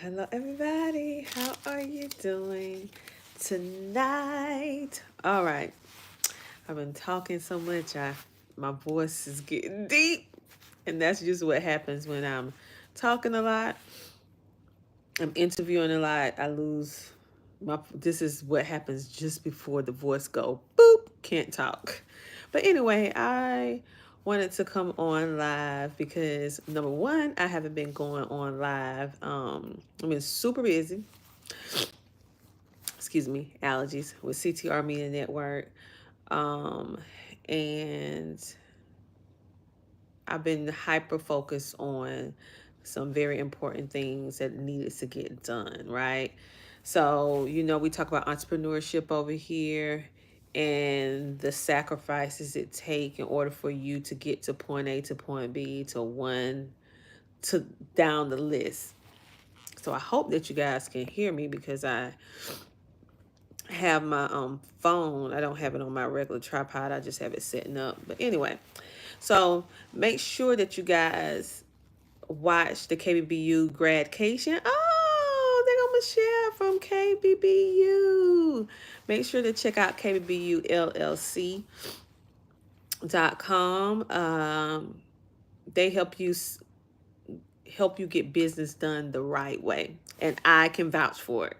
Hello everybody. How are you doing tonight? All right. I've been talking so much, my voice is getting deep, and that's just what happens when I'm talking a lot. I'm interviewing a lot. I lose my. This is what happens just before the voice go boop. Can't talk. But anyway, I wanted to come on live because number one, I haven't been going on live. I've been super busy. Excuse me, allergies with CTR Media Network. Um, and I've been hyper focused on some very important things that needed to get done, right? So, we talk about entrepreneurship over here and the sacrifices it take in order for you to get to point A to point B to one to down the list. So I hope that you guys can hear me because I have my phone. I don't have it on my regular tripod. I just have it setting up. But anyway, so make sure that you guys watch the KBBU Gradcation. Oh, there go Michelle from KBBU. Make sure to check out KBBULLC.com. They help you get business done the right way, and I can vouch for it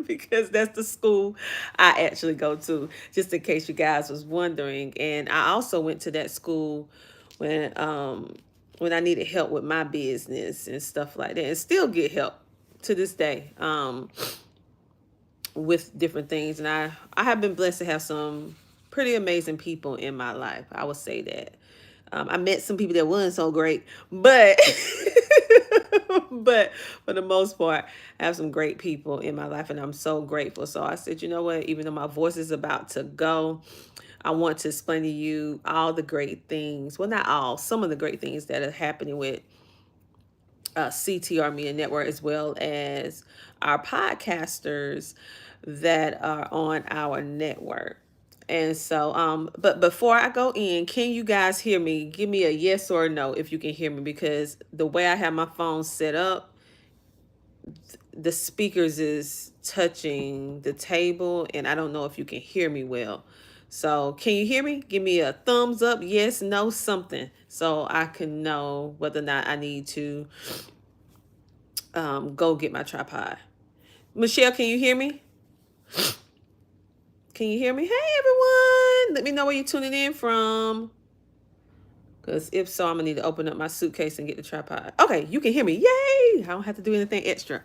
because that's the school I actually go to, just in case you guys was wondering. And I also went to that school when I needed help with my business and stuff like that, and still get help to this day with different things. And I have been blessed to have some pretty amazing people in my life. I would say that. I met some people that wasn't so great, but but for the most part, I have some great people in my life, and I'm so grateful. So I said, you know what? Even though my voice is about to go, I want to explain to you all the great things. Well, not all, some of the great things that are happening with CTR Media Network, as well as our podcasters that are on our network. And so, but before I go in, can you guys hear me? Give me a yes or a no if you can hear me, because the way I have my phone set up, the speakers is touching the table, and I don't know if you can hear me well. So can you hear me? Give me a thumbs up, yes, no, something, so I can know whether or not I need to go get my tripod. Michelle, can you hear me? Can you hear me? Hey, everyone. Let me know where you're tuning in from. Because if so, I'm going to need to open up my suitcase and get the tripod. Okay, you can hear me. Yay! I don't have to do anything extra.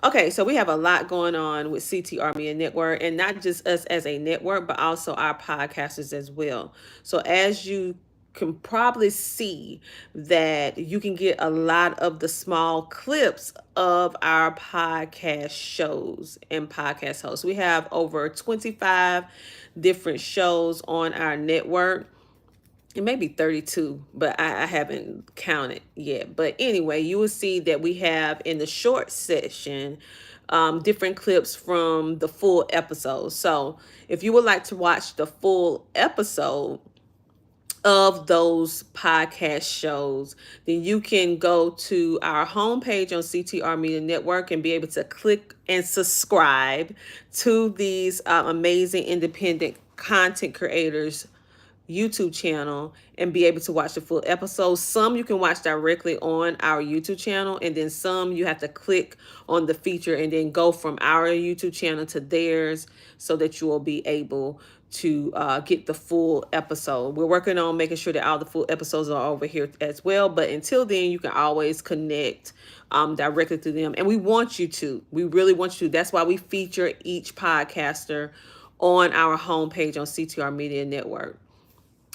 Okay, so we have a lot going on with CTR Media Network, and not just us as a network, but also our podcasters as well. So as you can probably see, that you can get a lot of the small clips of our podcast shows and podcast hosts. We have over 25 different shows on our network. It may be 32, but I haven't counted yet. But anyway, you will see that we have in the short section different clips from the full episode. So if you would like to watch the full episode of those podcast shows, then you can go to our homepage on CTR Media Network and be able to click and subscribe to these amazing independent content creators YouTube channel and be able to watch the full episode. Some you can watch directly on our YouTube channel, and then some you have to click on the feature and then go from our YouTube channel to theirs, so that you will be able to get the full episode. We're working on making sure that all the full episodes are over here as well, but until then, you can always connect directly to them. And we want you to. We really want you to. That's why we feature each podcaster on our homepage on CTR Media Network,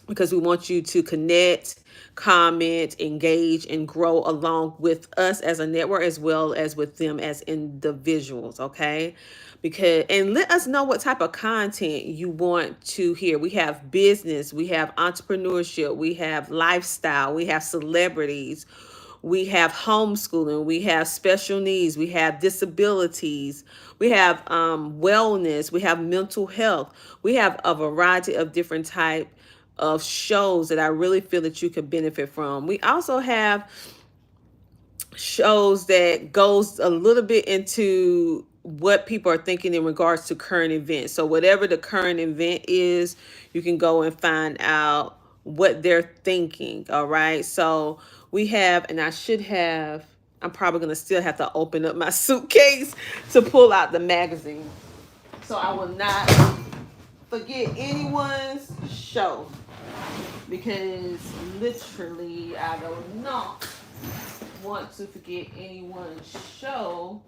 because we want you to connect, comment, engage, and grow along with us as a network, as well as with them as individuals. Okay, and let us know what type of content you want to hear. We have business, we have entrepreneurship, we have lifestyle, we have celebrities, we have homeschooling, we have special needs, we have disabilities, we have wellness, we have mental health. We have a variety of different type of shows that I really feel that you could benefit from. We also have shows that goes a little bit into what people are thinking in regards to current events. So whatever the current event is, you can go and find out what they're thinking. All right. So we have, and I should have, I'm probably going to still have to open up my suitcase to pull out the magazine. So I will not forget anyone's show, because literally I do not want to forget anyone's show.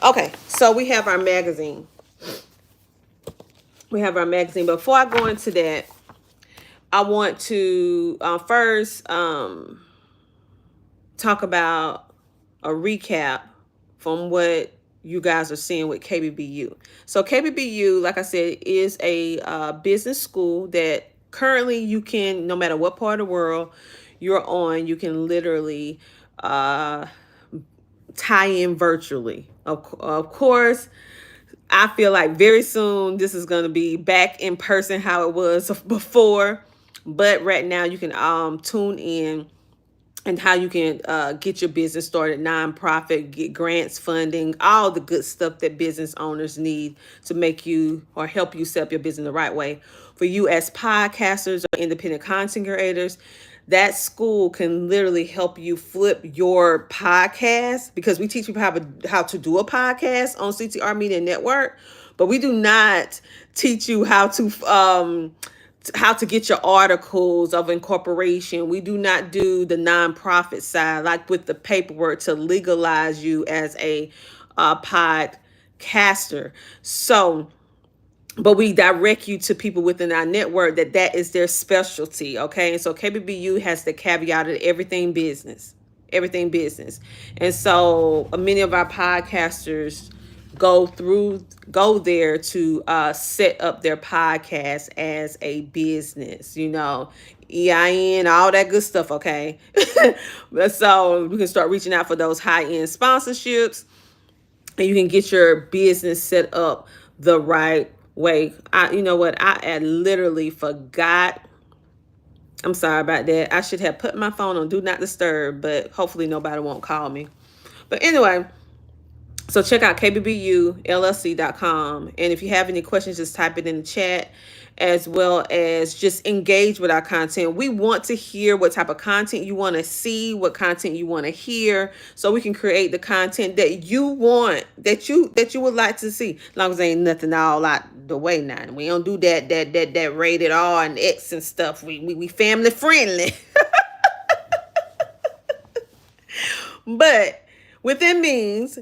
Okay, so we have our magazine. Before I go into that, I want to first talk about a recap from what you guys are seeing with KBBU. So KBBU, like I said, is a business school that currently you can, no matter what part of the world you're on, you can literally tie in virtually. Of course, I feel like very soon this is going to be back in person how it was before. But right now you can tune in, and how you can get your business started, nonprofit, get grants, funding, all the good stuff that business owners need to make you or help you set up your business the right way. For you as podcasters or independent content creators, that school can literally help you flip your podcast, because we teach people how to do a podcast on CTR Media Network, but we do not teach you how to get your articles of incorporation. We do not do the nonprofit side, like with the paperwork to legalize you as a podcaster. So, but we direct you to people within our network that is their specialty. Okay. And so KBBU has the caveat of everything business. And so many of our podcasters go there to set up their podcast as a business, EIN, all that good stuff. Okay. So we can start reaching out for those high-end sponsorships, and you can get your business set up the right way. You know what? I literally forgot. I'm sorry about that. I should have put my phone on do not disturb, but hopefully nobody won't call me. But anyway, so check out kbbulllc.com. And if you have any questions, just type it in the chat, as well as just engage with our content. We want to hear what type of content you want to see, what content you want to hear, so we can create the content that you want, that you would like to see. As long as there ain't nothing all out the way now. We don't do that rated R and X and stuff. We family friendly. But within means,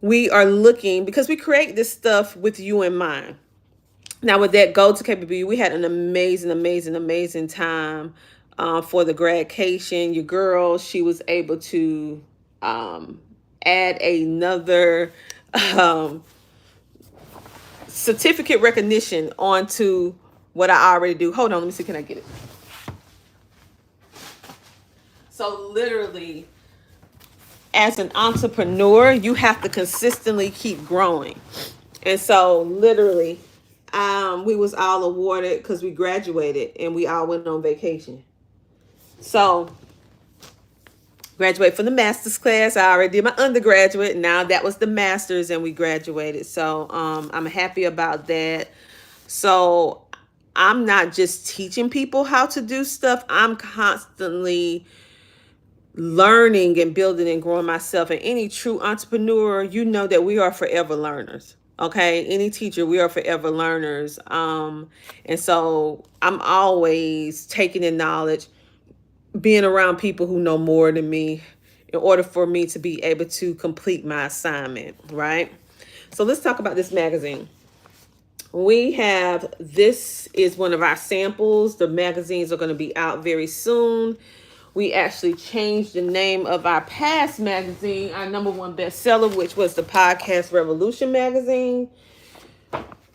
we are looking, because we create this stuff with you in mind. Now, with that, go to KBBU. We had an amazing time for the graduation. Your girl, she was able to add another certificate recognition onto what I already do. Hold on, let me see, can I get it? So literally, as an entrepreneur, you have to consistently keep growing. And so literally, we was all awarded because we graduated and we all went on vacation. So graduate from the master's class. I already did my undergraduate. Now that was the master's and we graduated. So I'm happy about that. So I'm not just teaching people how to do stuff. I'm constantly learning and building and growing myself. And any true entrepreneur, that we are forever learners. Okay, any teacher, we are forever learners. And so I'm always taking in knowledge, being around people who know more than me in order for me to be able to complete my assignment, right? So let's talk about this magazine. This is one of our samples. The magazines are going to be out very soon. We actually changed the name of our past magazine, our #1 bestseller, which was the Podcast Revolution magazine.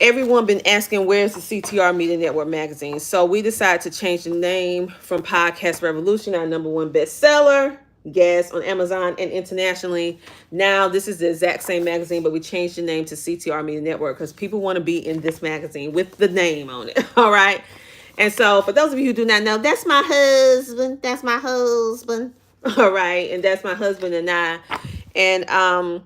Everyone been asking, where's the CTR Media Network magazine? So we decided to change the name from Podcast Revolution, our #1 bestseller, yes, on Amazon and internationally. Now this is the exact same magazine, but we changed the name to CTR Media Network because people want to be in this magazine with the name on it. All right. And so, for those of you who do not know, that's my husband. That's my husband. All right, and that's my husband and I. And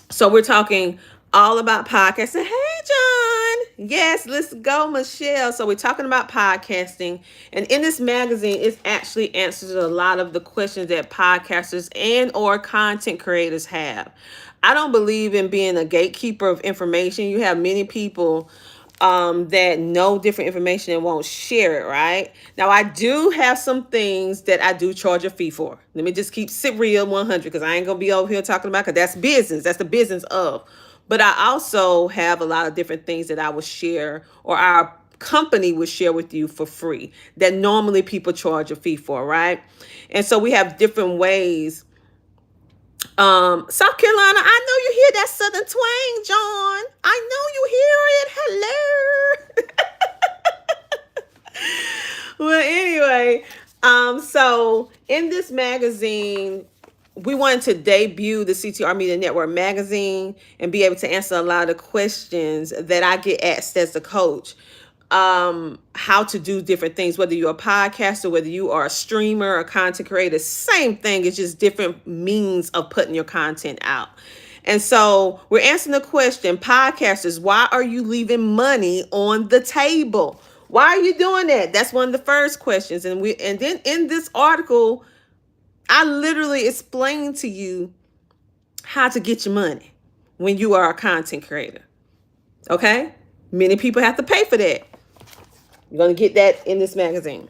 so we're talking all about podcasting. Hey, John. Yes, let's go, Michelle. So we're talking about podcasting. And in this magazine, it actually answers a lot of the questions that podcasters and or content creators have. I don't believe in being a gatekeeper of information. You have many people that know different information and won't share it, right? Now, I do have some things that I do charge a fee for. Let me just keep it real 100 because I ain't going to be over here talking about because that's business. That's the business of. But I also have a lot of different things that I will share or our company would share with you for free that normally people charge a fee for, right? And so we have different ways. South Carolina, I know you hear that southern twang, John. I know you hear it. Hello. Well, anyway, so in this magazine, we wanted to debut the CTR Media Network magazine and be able to answer a lot of questions that I get asked as a coach. How to do different things, whether you're a podcaster, whether you are a streamer, a content creator, same thing. It's just different means of putting your content out. And so we're answering the question, podcasters, why are you leaving money on the table? Why are you doing that? That's one of the first questions. And then in this article, I literally explain to you how to get your money when you are a content creator. Okay? Many people have to pay for that. You're going to get that in this magazine.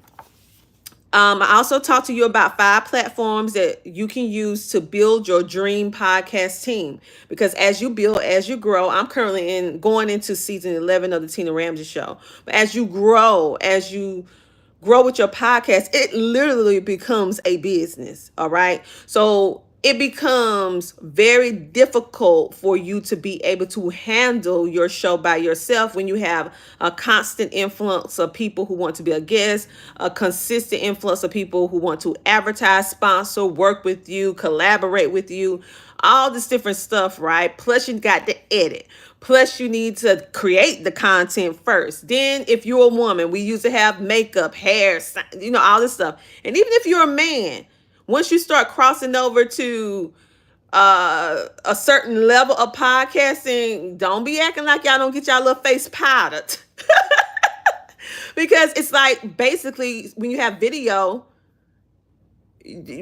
I also talked to you about 5 platforms that you can use to build your dream podcast team. Because as you build, as you grow, I'm currently going into season 11 of the Tina Ramsey Show. But as you grow with your podcast, it literally becomes a business. All right. So it becomes very difficult for you to be able to handle your show by yourself when you have a constant influx of people who want to be a guest, a consistent influx of people who want to advertise, sponsor, work with you, collaborate with you, all this different stuff, right? Plus you got to edit. Plus, you need to create the content first. Then, if you're a woman, we used to have makeup, hair, all this stuff. And even if you're a man, once you start crossing over to a certain level of podcasting, don't be acting like y'all don't get y'all little face powdered. Because it's like basically when you have video,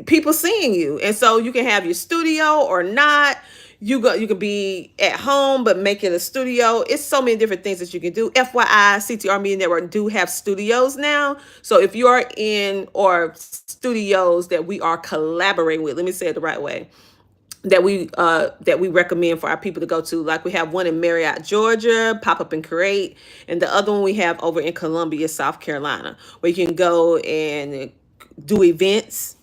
people seeing you. And so you can have your studio or not. You could be at home, but make it a studio. It's so many different things that you can do. FYI, CTR Media Network do have studios now. So if you are in or studios that we are collaborating with, let me say it the right way, that we recommend for our people to go to. Like we have one in Marriott, Georgia, Pop Up and Create, and the other one we have over in Columbia, South Carolina, where you can go and do events.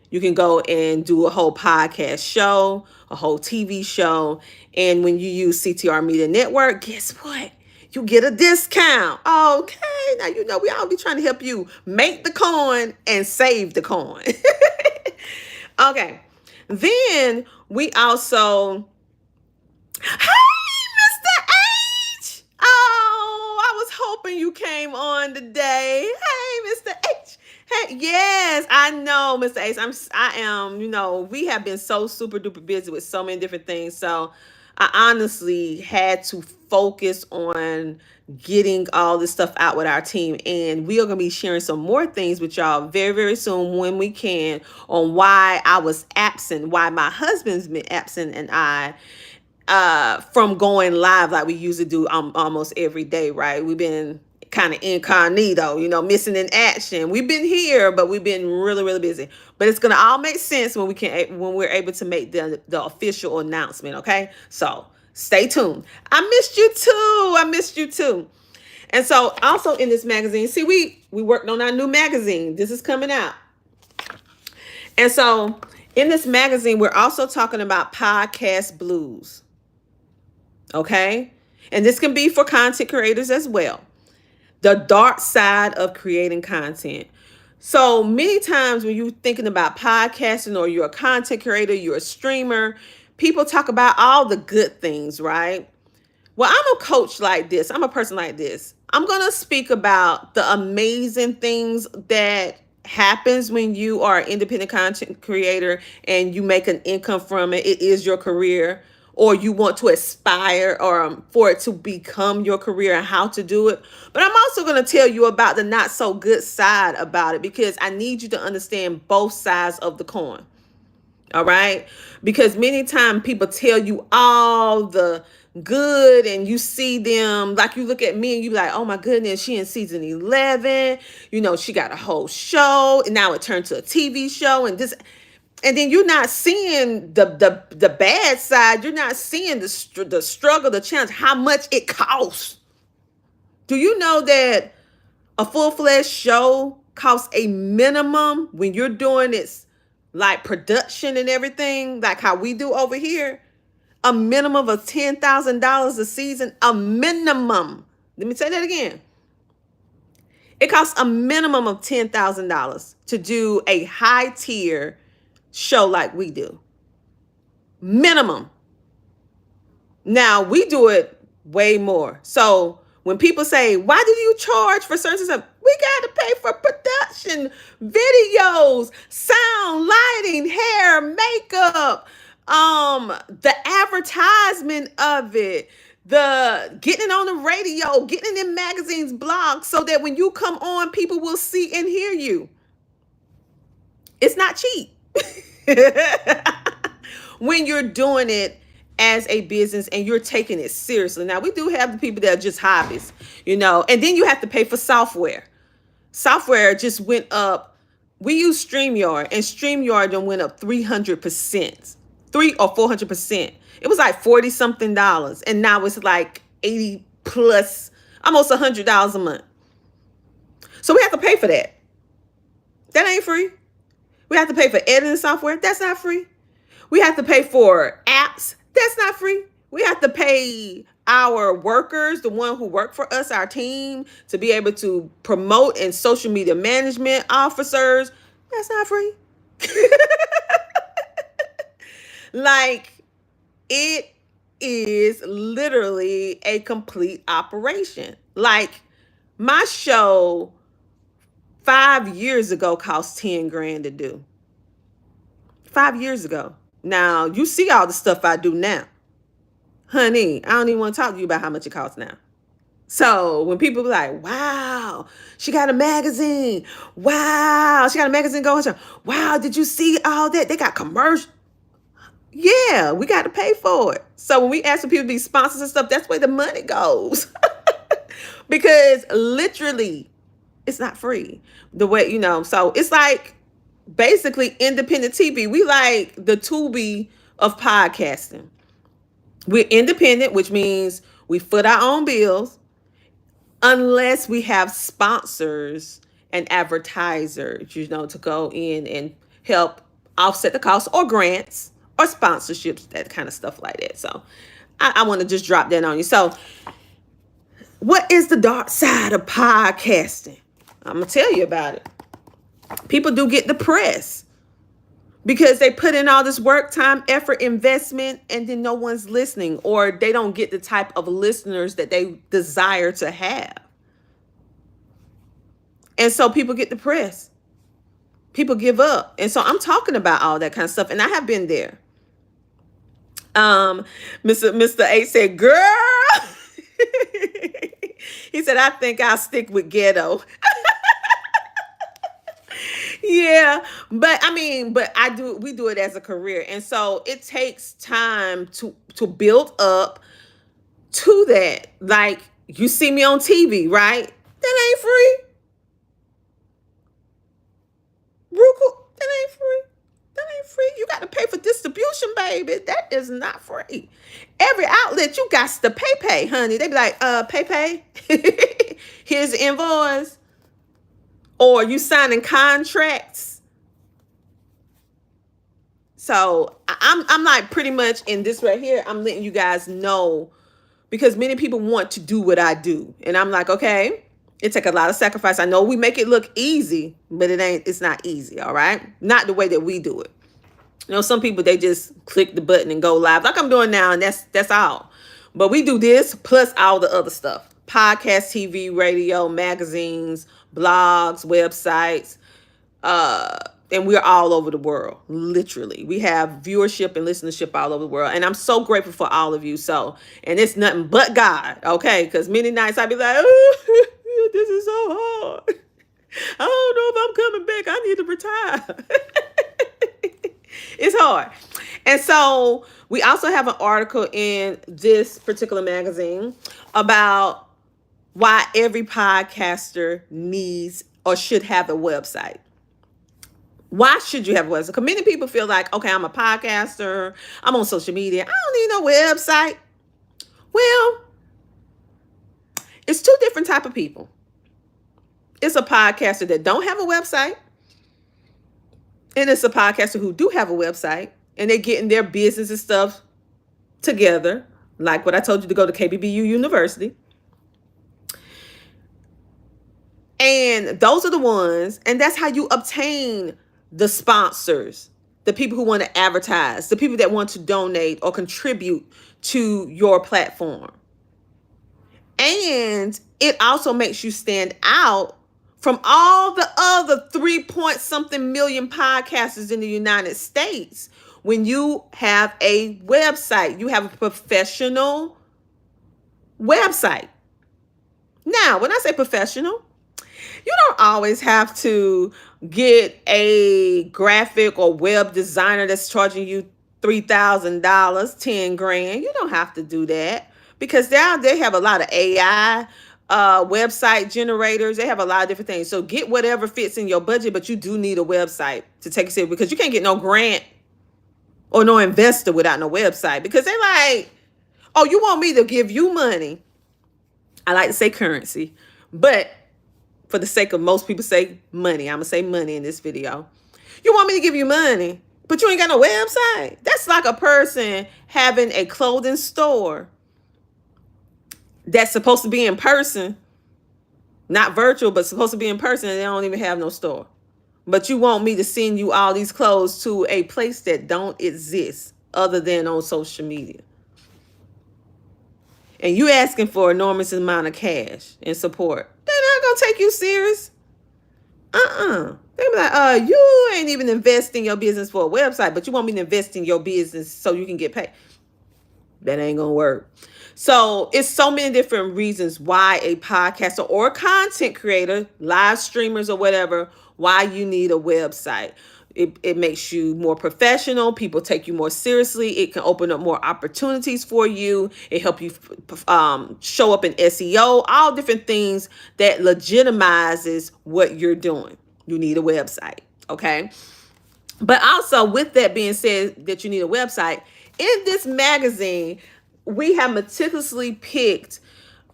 You can go and do a whole podcast show, a whole TV show. And when you use CTR Media Network, guess what? You get a discount. Okay. Now, we all be trying to help you make the coin and save the coin. Okay. Then we also, hey, Mr. H. Oh, I was hoping you came on today. Hey, Mr. H. Hey, yes, I know, Mr. Ace. I am, we have been so super duper busy with so many different things. So I honestly had to focus on getting all this stuff out with our team. And we are going to be sharing some more things with y'all very, very soon when we can on why I was absent, why my husband's been absent and I from going live like we usually do almost every day, right? We've been kind of incognito, missing in action. We've been here, but we've been really, really busy. But it's gonna all make sense when we're able to make the official announcement. Okay, so stay tuned. I missed you too. And so also in this magazine, see, we worked on our new magazine. This is coming out. And so in this magazine, we're also talking about podcast blues. Okay, and this can be for content creators as well. The dark side of creating content. So many times when you're thinking about podcasting or you're a content creator, you're a streamer, people talk about all the good things, right? Well, I'm a coach like this. I'm a person like this. I'm going to speak about the amazing things that happens when you are an independent content creator and you make an income from it. It is your career, or you want to aspire or for it to become your career, and how to do it. But I'm also going to tell you about the not so good side about it, because I need you to understand both sides of the coin. All right. Because many times people tell you all the good, and you see them, like you look at me and you be like, oh my goodness, she in season 11. You know, she got a whole show and now it turned to a TV show and this. And then you're not seeing the bad side. You're not seeing the struggle, the challenge, how much it costs. Do you know that a full-fledged show costs a minimum, when you're doing it like production and everything, like how we do over here, a minimum of $10,000 a season, a minimum. Let me say that again. It costs a minimum of $10,000 to do a high tier show like we do. Minimum. Now we do it way more. So when people say, why do you charge for certain stuff? We got to pay for production, videos, sound, lighting, hair, makeup, the advertisement of it, the getting it on the radio, getting it in magazines, blogs, so that when you come on, people will see and hear you. It's not cheap. When you're doing it as a business and you're taking it seriously. Now, we do have the people that are just hobbies, and then you have to pay for software. Software just went up. We use StreamYard, and StreamYard done went up 300%, 300 or 400%. It was like 40 something dollars, and now it's like 80 plus, almost $100 a month. So we have to pay for that. That ain't free. We have to pay for editing software. That's not free. We have to pay for apps. That's not free. We have to pay our workers, the one who work for us, our team, to be able to promote, and social media management officers. That's not free. Like, it is literally a complete operation. Like, my show 5 years ago cost 10 grand to do. 5 years ago. Now, you see all the stuff I do now. Honey, I don't even want to talk to you about how much it costs now. So when people be like, wow, she got a magazine. Wow, she got a magazine going. Wow, did you see all that? They got commercial. Yeah, we got to pay for it. So when we ask for people to be sponsors and stuff, that's where the money goes. Because literally, it's not free. The way, so it's like, basically independent TV. We like the Tubi of podcasting. We're independent, which means we foot our own bills, unless we have sponsors and advertisers, to go in and help offset the cost, or grants or sponsorships, that kind of stuff like that. So I want to just drop that on you. So what is the dark side of podcasting? I'm going to tell you about it. People do get depressed because they put in all this work, time, effort, investment, and then no one's listening, or they don't get the type of listeners that they desire to have. And so people get depressed. People give up. And so I'm talking about all that kind of stuff. And I have been there. Mr. A said, girl, he said, I think I'll stick with ghetto. Yeah, but we do it as a career. And so it takes time to build up to that. Like, you see me on TV, right? That ain't free. Roku, that ain't free. That ain't free. You got to pay for distribution, baby. That is not free. Every outlet, you got to pay, honey. They be like, pay. Here's the invoice. Or you signing contracts. So I'm like, pretty much in this right here, I'm letting you guys know, because many people want to do what I do. And I'm like, okay, it takes a lot of sacrifice. I know we make it look easy, but it's not easy. All right. Not the way that we do it. Some people, they just click the button and go live like I'm doing now. And that's all. But we do this plus all the other stuff. podcast, TV, radio, magazines, blogs, websites, and we're all over the world. Literally, we have viewership and listenership all over the world, and I'm so grateful for all of you. So, and it's nothing but God, okay? Because many nights I'd be like, oh, this is so hard. I don't know if I'm coming back. I need to retire. It's hard. And so we also have an article in this particular magazine about why every podcaster needs or should have a website. Why should you have a website? Because many people feel like, okay, I'm a podcaster, I'm on social media, I don't need no website. Well, it's two different type of people. It's a podcaster that don't have a website, and it's a podcaster who do have a website, and they're getting their business and stuff together, like what I told you to go to KBBU University. And those are the ones, and that's how you obtain the sponsors, the people who want to advertise, the people that want to donate or contribute to your platform. And it also makes you stand out from all the other 3 point something million podcasters in the United States. When you have a website, you have a professional website. Now, when I say professional, you don't always have to get a graphic or web designer that's charging you $3,000, 10 grand. You don't have to do that, because now they have a lot of AI website generators. They have a lot of different things. So get whatever fits in your budget, but you do need a website to take it serious, because you can't get no grant or no investor without no website, because they like, oh, you want me to give you money? I like to say currency, but for the sake of most people say money, I'm going to say money in this video. You want me to give you money, but you ain't got no website? That's like a person having a clothing store that's supposed to be in person, not virtual, but supposed to be in person, and they don't even have no store. But you want me to send you all these clothes to a place that don't exist other than on social media. And you asking for an enormous amount of cash and support. They're not going to take you serious. They be like, you ain't even investing your business for a website, but you want me to invest in your business so you can get paid. That ain't going to work. So it's so many different reasons why a podcaster or a content creator, live streamers or whatever, why you need a website. It makes you more professional. People take you more seriously. It can open up more opportunities for you. It help you show up in SEO, all different things that legitimizes what you're doing. You need a website, okay? But also, with that being said, that you need a website, in this magazine, we have meticulously picked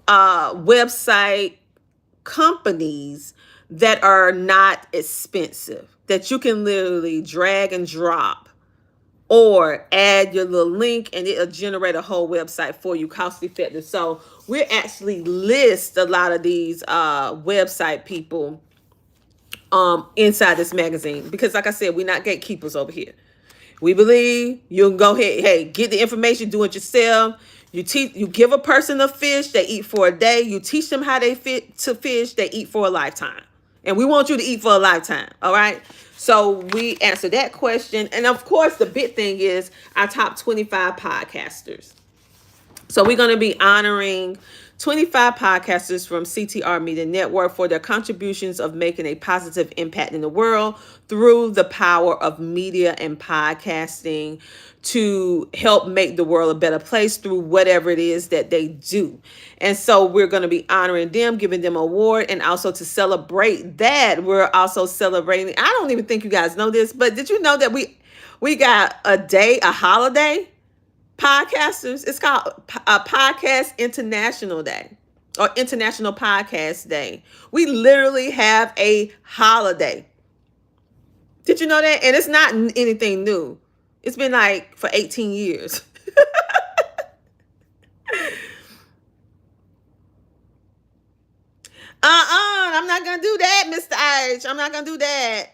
website companies that are not expensive, that you can literally drag and drop or add your little link and it'll generate a whole website for you, cost effective. So we actually list a lot of these website people inside this magazine, because like I said, we're not gatekeepers over here. We believe you can go ahead, hey, get the information, do it yourself. You give a person a fish, they eat for a day. You teach them how they fit to fish, they eat for a lifetime. And we want you to eat for a lifetime, all right? So we answer that question. And of course, the big thing is our top 25 podcasters. So we're going to be honoring 25 podcasters from CTR Media Network for their contributions of making a positive impact in the world through the power of media and podcasting to help make the world a better place through whatever it is that they do. And so we're going to be honoring them, giving them an award, and also to celebrate that, we're also celebrating, I don't even think you guys know this, but did you know that we got a holiday? Podcasters, it's called a Podcast International Day or International Podcast Day. We literally have a holiday. Did you know that? And it's not anything new. It's been like for 18 years. I'm not going to do that, Mr. H. I'm not going to do that.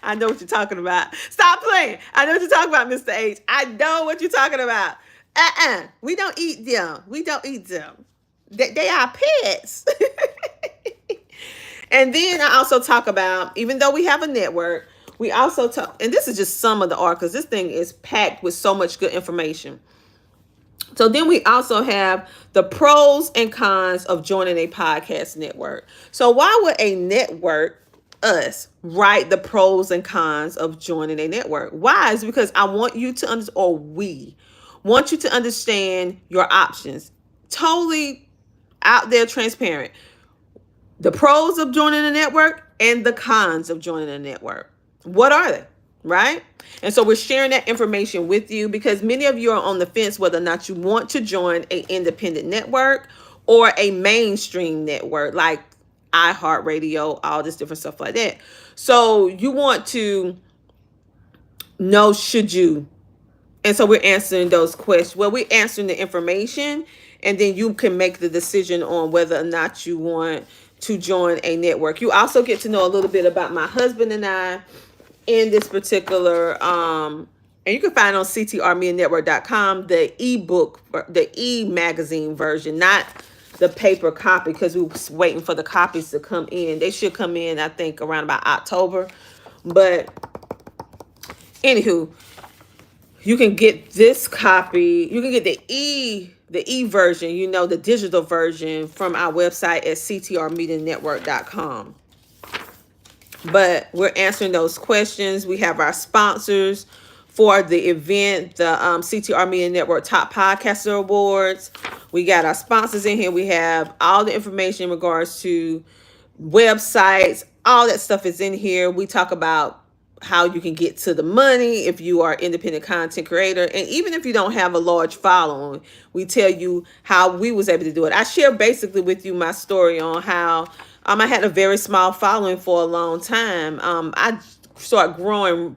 I know what you're talking about. Stop playing. I know what you're talking about, Mr. H. I know what you're talking about. We don't eat them. We don't eat them. They are pets. And then I also talk about, even though we have a network, we also talk, and this is just some of the articles. This thing is packed with so much good information. So then we also have the pros and cons of joining a podcast network. So why would a network, us, write the pros and cons of joining a network? Why? Is because I want you to understand, or we want you to understand your options. Totally out there, transparent. The pros of joining a network and the cons of joining a network. What are they? Right? And so we're sharing that information with you because many of you are on the fence whether or not you want to join an independent network or a mainstream network like iHeartRadio, all this different stuff like that. So you want to know, should you? And so we're answering those questions. Well, we're answering the information, and then you can make the decision on whether or not you want to join a network. You also get to know a little bit about my husband and I in this particular, and you can find on CTRMediaNetwork.com the ebook, the e-magazine version, not the paper copy, because we was waiting for the copies to come in. They should come in, I think, around about October. But anywho, you can get this copy. You can get the e version, the digital version from our website at CTRMediaNetwork.com. But we're answering those questions. We have our sponsors for the event, the CTR Media Network Top Podcaster Awards. We got our sponsors in here. We have all the information in regards to websites. All that stuff is in here. We talk about how you can get to the money if you are an independent content creator. And even if you don't have a large following, we tell you how we was able to do it. I share basically with you my story on how I had a very small following for a long time. I started growing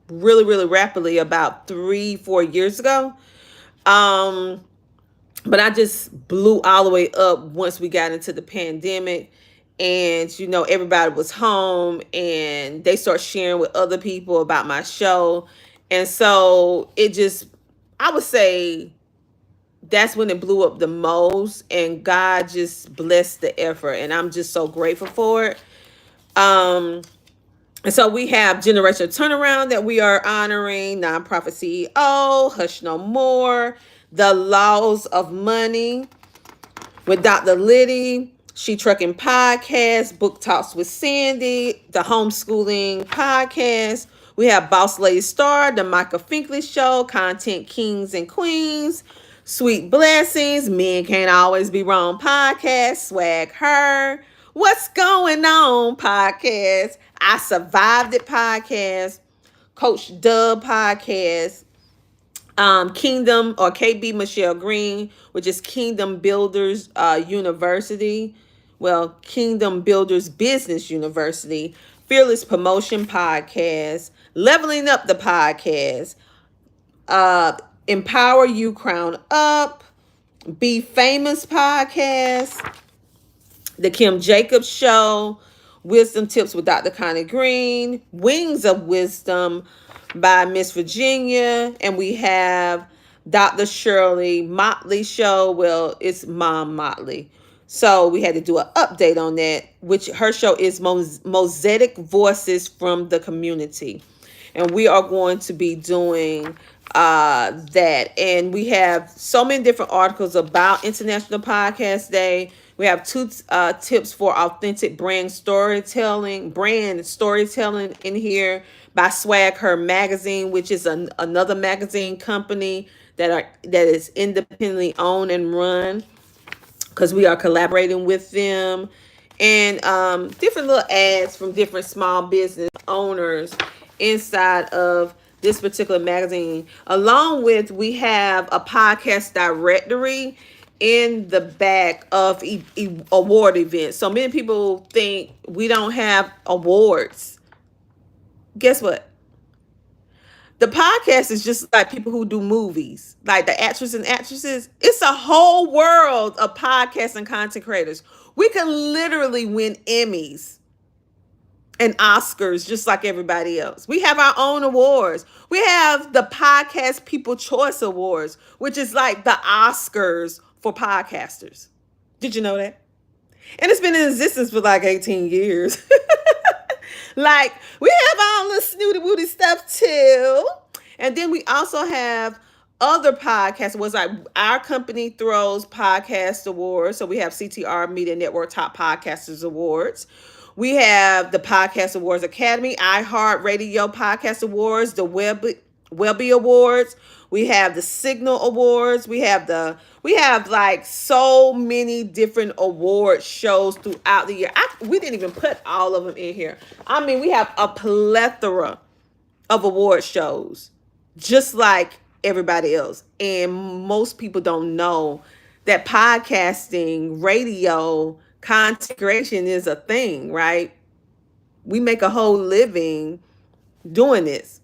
really, really rapidly about 3-4 years ago. But I just blew all the way up once we got into the pandemic. And, everybody was home and they start sharing with other people about my show. And so I would say that's when it blew up the most. And God just blessed the effort. And I'm just so grateful for it. And so we have Generational Turnaround that we are honoring, Nonprofit CEO, Hush No More, The Laws of Money with Dr. Liddy, She Trucking Podcast, Book Talks with Sandy, the Homeschooling Podcast. We have Boss Lady Star, The Micah Finkley Show, Content Kings and Queens, Sweet Blessings, Men Can't Always Be Wrong Podcast, Swag Her, What's Going On Podcast, I Survived It Podcast, Coach Dub Podcast, Kingdom or KB Michelle Green, which is Kingdom Builders University. Well, Kingdom Builders Business University, Fearless Promotion Podcast, Leveling Up the Podcast, Empower You Crown Up, Be Famous Podcast, The Kim Jacobs Show, Wisdom Tips with Dr. Connie Green, Wings of Wisdom by Miss Virginia, and we have Dr. Shirley Motley Show. Well, it's Mom Motley. So we had to do an update on that, which her show is Mosaic Voices from the Community. And we are going to be doing that. And we have so many different articles about International Podcast Day. We have 2 tips for authentic brand storytelling in here by Swag Her Magazine, which is another magazine company that is independently owned and run, because we are collaborating with them, and different little ads from different small business owners inside of this particular magazine. Along with, we have a podcast directory in the back of award events. So many people think we don't have awards. Guess what? The podcast is just like people who do movies, like the actors and actresses. It's a whole world of podcasts and content creators. We can literally win Emmys and Oscars just like everybody else. We have our own awards. We have the Podcast People Choice Awards, which is like the Oscars for podcasters. Did you know that? And it's been in existence for like 18 years. Like, we have our little snooty wooty stuff too. And then we also have other podcasts. Was like our company throws podcast awards. So we have CTR Media Network Top Podcasters Awards. We have the Podcast Awards Academy, iHeart Radio Podcast Awards, the Webby Awards. We have the Signal Awards. We have like so many different award shows throughout the year. We didn't even put all of them in here. I mean, we have a plethora of award shows, just like everybody else. And most people don't know that podcasting, radio, content creation is a thing, right? We make a whole living doing this.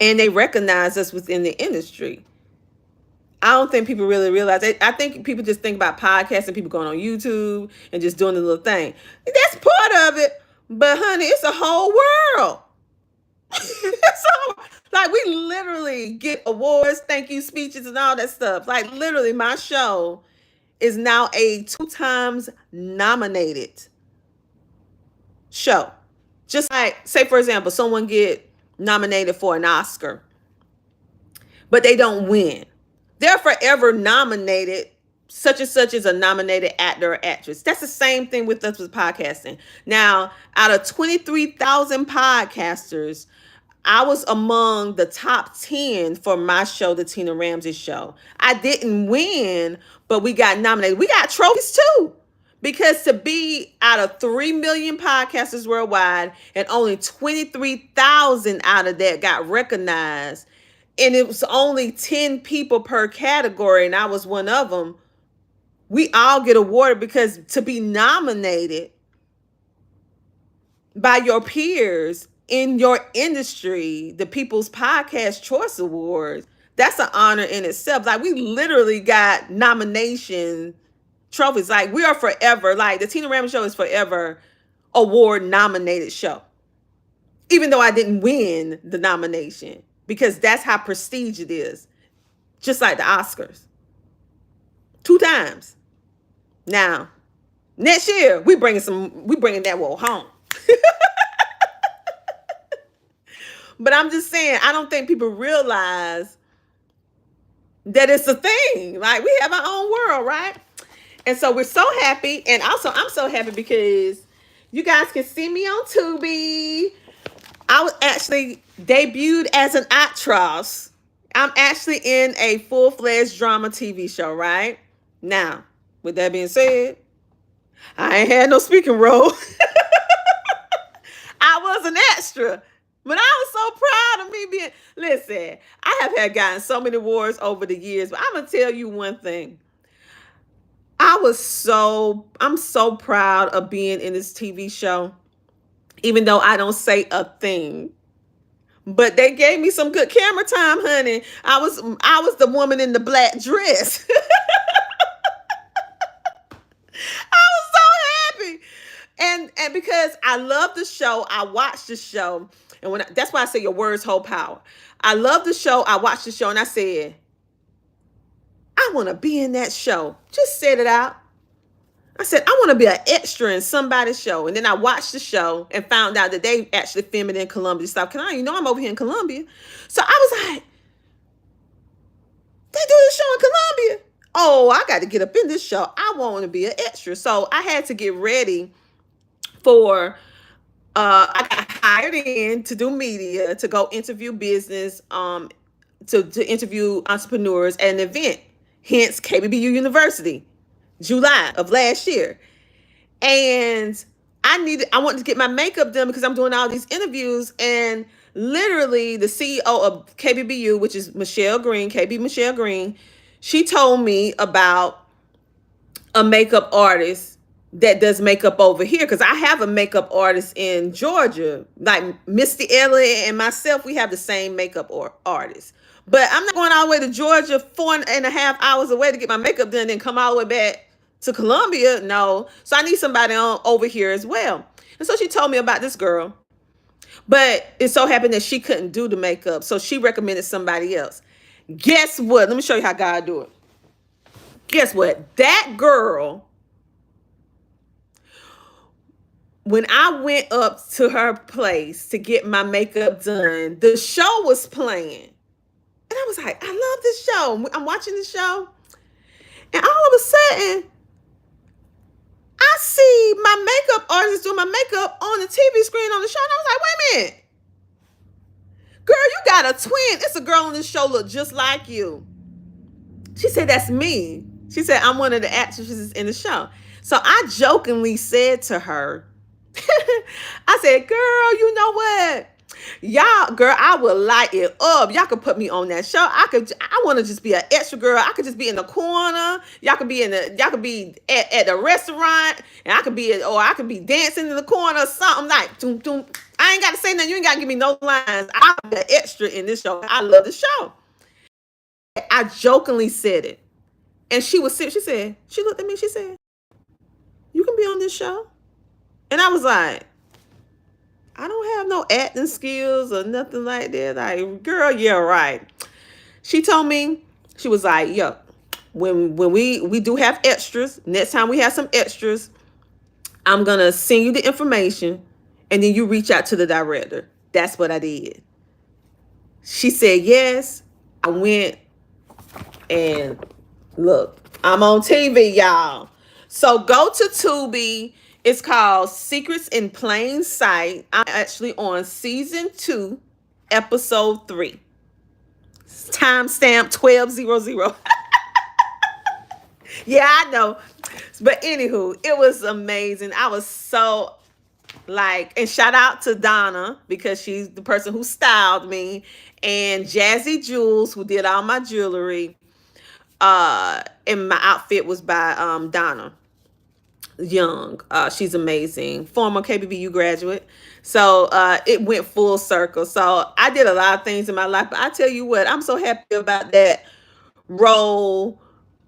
And they recognize us within the industry. I don't think people really realize it. I think people just think about podcasts and people going on YouTube and just doing the little thing. That's part of it. But honey, it's a whole world. So, like, we literally get awards, thank you speeches, and all that stuff. Like, literally, my show is now a 2 times nominated show. Just like, say, for example, someone get nominated for an Oscar, but they don't win. They're forever nominated. Such and such is a nominated actor or actress. That's the same thing with us with podcasting. Now, out of 23,000 podcasters, I was among the top 10 for my show, The Tina Ramsey Show. I didn't win, but we got nominated. We got trophies too. Because to be out of 3 million podcasters worldwide and only 23,000 out of that got recognized, and it was only 10 people per category, and I was one of them, we all get awarded because to be nominated by your peers in your industry, the People's Podcast Choice Awards, that's an honor in itself. Like, we literally got nomination trophies. Like, we are forever, like, the Tina Ramsey Show is forever award nominated show. Even though I didn't win the nomination, because that's how prestige it is. Just like the Oscars. 2 times. Now, next year, we bringing that woe home. But I'm just saying, I don't think people realize that it's a thing. Like, we have our own world, right? And so we're so happy. And also, I'm so happy because you guys can see me on Tubi. I was actually debuted as an actress. I'm actually in a full-fledged drama TV show, right? Now, with that being said, I ain't had no speaking role. I was an extra. But I was so proud of me being, listen, I have gotten so many awards over the years, but I'm going to tell you one thing. I'm so proud of being in this TV show, even though I don't say a thing. But they gave me some good camera time, honey. I was the woman in the black dress. I was so happy. And because I love the show, I watched the show. And that's why I say your words hold power. I love the show. I watched the show and I said, I want to be in that show. Just said it out. I said, I want to be an extra in somebody's show. And then I watched the show and found out that they actually filmed it in Columbia, South Carolina. You know, I'm over here in Columbia. So I was like, they do this show in Columbia. Oh, I got to get up in this show. I want to be an extra. So I had to get ready for, I got hired in to do media, to go interview business, to interview entrepreneurs at an event, hence KBBU University, July of last year. And I wanted to get my makeup done because I'm doing all these interviews. And literally the CEO of KBBU, which is Michelle Green, Michelle Green, she told me about a makeup artist that does makeup over here, because I have a makeup artist in Georgia. Like Misty Elliott and myself, we have the same makeup artist. But I'm not going all the way to Georgia 4.5 hours away to get my makeup done and come all the way back to Columbia. No. So I need somebody over here as well. And so she told me about this girl, but it so happened that she couldn't do the makeup, so she recommended somebody else. Guess what? Let me show you how God do it. Guess what? That girl, when I went up to her place to get my makeup done, the show was playing. And I was like, I love this show. I'm watching the show. And all of a sudden, I see my makeup artist doing my makeup on the TV screen on the show. And I was like, wait a minute. Girl, you got a twin. It's a girl on this show look just like you. She said, that's me. She said, I'm one of the actresses in the show. So I jokingly said to her, I said, girl, you know what? Y'all, girl, I will light it up. Y'all could put me on that show. I want to just be an extra girl. I could just be in the corner. Y'all could be at the restaurant, and I could be dancing in the corner or something like doom, doom. I ain't got to say nothing. You ain't got to give me no lines. I'm the extra in this show. I love the show. I jokingly said it. And she was serious. She looked at me, she said, you can be on this show. And I was like, I don't have no acting skills or nothing like that. Like, girl, yeah, right. She told me, she was like, yo, when we do have extras, next time we have some extras, I'm going to send you the information and then you reach out to the director. That's what I did. She said, yes. I went and look, I'm on TV, y'all. So go to Tubi. It's called Secrets in Plain Sight. I'm actually on season 2, episode 3. Timestamp 1200. Yeah, I know. But anywho, it was amazing. I was so and shout out to Donna because she's the person who styled me, and Jazzy Jules who did all my jewelry. And my outfit was by Donna Young. She's amazing, former KBBU graduate. So it went full circle. So I did a lot of things in my life, but I tell you what, I'm so happy about that role,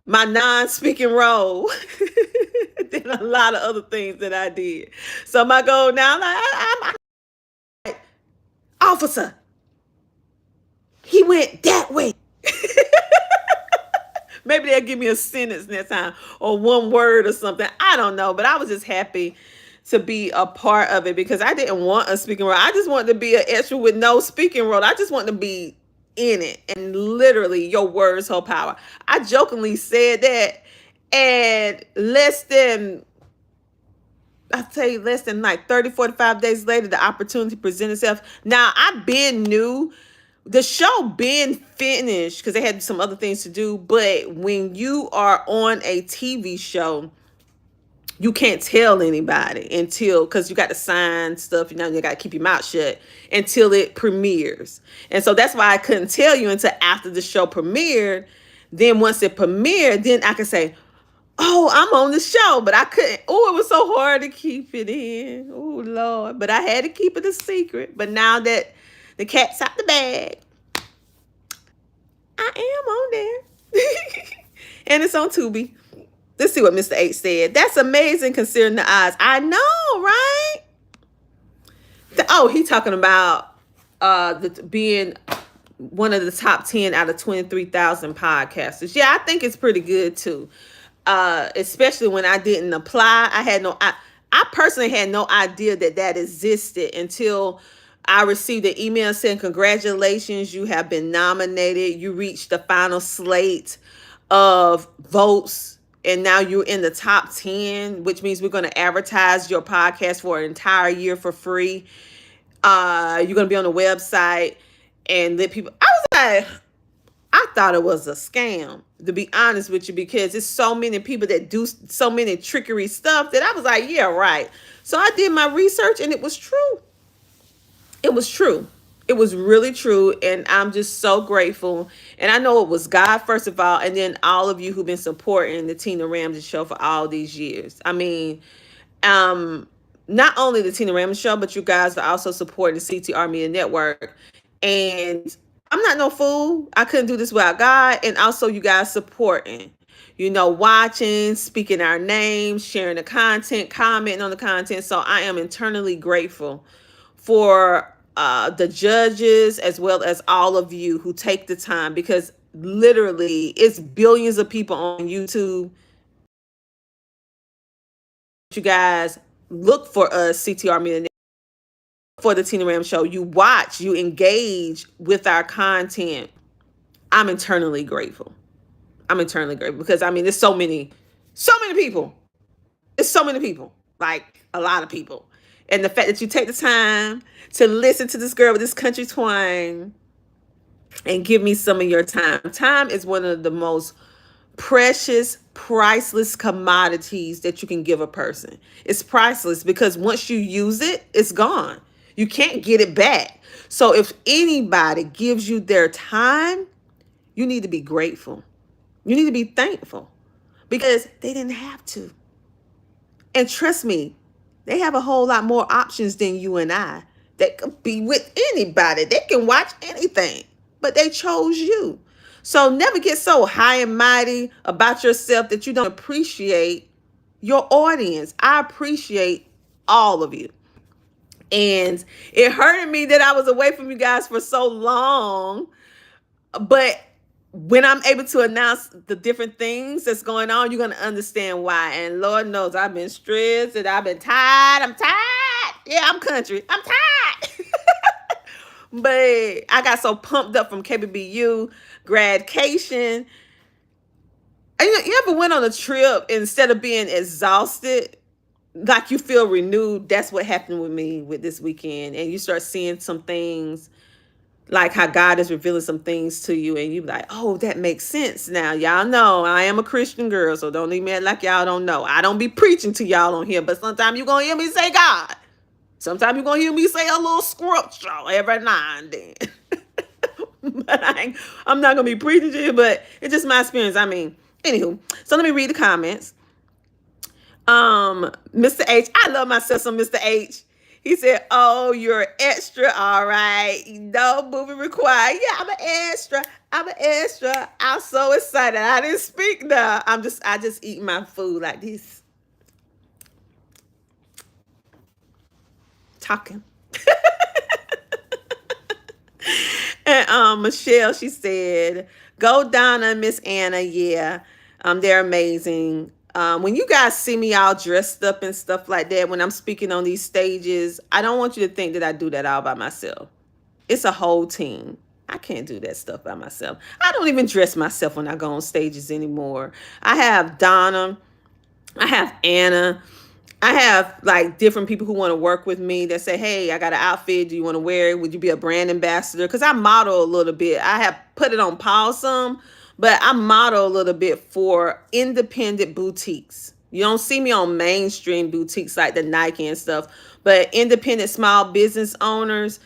my non-speaking role. Than a lot of other things that I did. So my goal now, I'm officer. He went that way. Maybe they'll give me a sentence next time or one word or something. I don't know. But I was just happy to be a part of it because I didn't want a speaking role. I just wanted to be an extra with no speaking role. I just wanted to be in it. And literally, your words hold power. I jokingly said that. And less than like 30, 45 days later, the opportunity presented itself. Now, I've been new. The show been finished because they had some other things to do. But when you are on a TV show, you can't tell anybody because you got to sign stuff. You got to keep your mouth shut until it premieres. And so that's why I couldn't tell you until after the show premiered. Then once it premiered, then I could say, oh, I'm on the show, but I couldn't. Oh, it was so hard to keep it in. Oh, Lord. But I had to keep it a secret. But now that the cat's out the bag, I am on there. And it's on Tubi. Let's see what Mr. H said. That's amazing considering the odds. I know, right? He talking about being one of the top 10 out of 23,000 podcasters. Yeah, I think it's pretty good too. Especially when I didn't apply. I personally had no idea that existed until I received an email saying, congratulations, you have been nominated. You reached the final slate of votes. And now you're in the top 10, which means we're going to advertise your podcast for an entire year for free. You're going to be on the website and let people. I was like, I thought it was a scam, to be honest with you, because it's so many people that do so many trickery stuff that I was like, yeah, right. So I did my research and it was true. It was true. It was really true. And I'm just so grateful. And I know it was God, first of all, and then all of you who've been supporting the Tina Ramsey Show for all these years. I mean, not only the Tina Ramsey Show, but you guys are also supporting the CTR Media Network. And I'm not no fool. I couldn't do this without God. And also you guys supporting. watching, speaking our names, sharing the content, commenting on the content. So I am internally grateful for the judges as well as all of you who take the time, because literally it's billions of people on YouTube. You guys look for us, CTR Media Network, for the Tina Ram Show. You watch, you engage with our content. I'm internally grateful. I'm eternally grateful because there's so many people. It's so many people, like a lot of people. And the fact that you take the time to listen to this girl with this country twang and give me some of your time. Time is one of the most precious, priceless commodities that you can give a person. It's priceless because once you use it, it's gone. You can't get it back. So if anybody gives you their time, you need to be grateful. You need to be thankful because they didn't have to. And trust me, they have a whole lot more options than you and I. They could be with anybody. They can watch anything, but they chose you. So never get so high and mighty about yourself that you don't appreciate your audience. I appreciate all of you. And it hurted me that I was away from you guys for so long, but when I'm able to announce the different things that's going on, you're going to understand why. And Lord knows I've been stressed and I've been tired. I'm tired. Yeah, I'm country. I'm tired. But I got so pumped up from KBBU, gradcation. You ever went on a trip, instead of being exhausted, like you feel renewed? That's what happened with me with this weekend. And you start seeing some things, like how God is revealing some things to you, and you be like, oh, that makes sense now. Y'all know I am a Christian girl, so don't even act like y'all don't know. I don't be preaching to y'all on here, but sometimes you're going to hear me say God. Sometimes you're going to hear me say a little scripture every now and then. But I'm not going to be preaching to you, but it's just my experience. Anywho, so let me read the comments. Mr. H, I love myself some Mr. H. He said, oh, you're extra. All right. No movie required. Yeah, I'm an extra. I'm an extra. I'm so excited. I didn't speak now. I just eat my food like this. Talking. And Michelle, she said, go Donna and Miss Anna. Yeah. They're amazing. When you guys see me all dressed up and stuff like that, when I'm speaking on these stages, I don't want you to think that I do that all by myself. It's a whole team. I can't do that stuff by myself. I don't even dress myself when I go on stages anymore. I have Donna. I have Anna. I have like different people who want to work with me that say, hey, I got an outfit. Do you want to wear it? Would you be a brand ambassador? Because I model a little bit. I have put it on pause some, but I model a little bit for independent boutiques. You don't see me on mainstream boutiques like the Nike and stuff, but independent small business owners,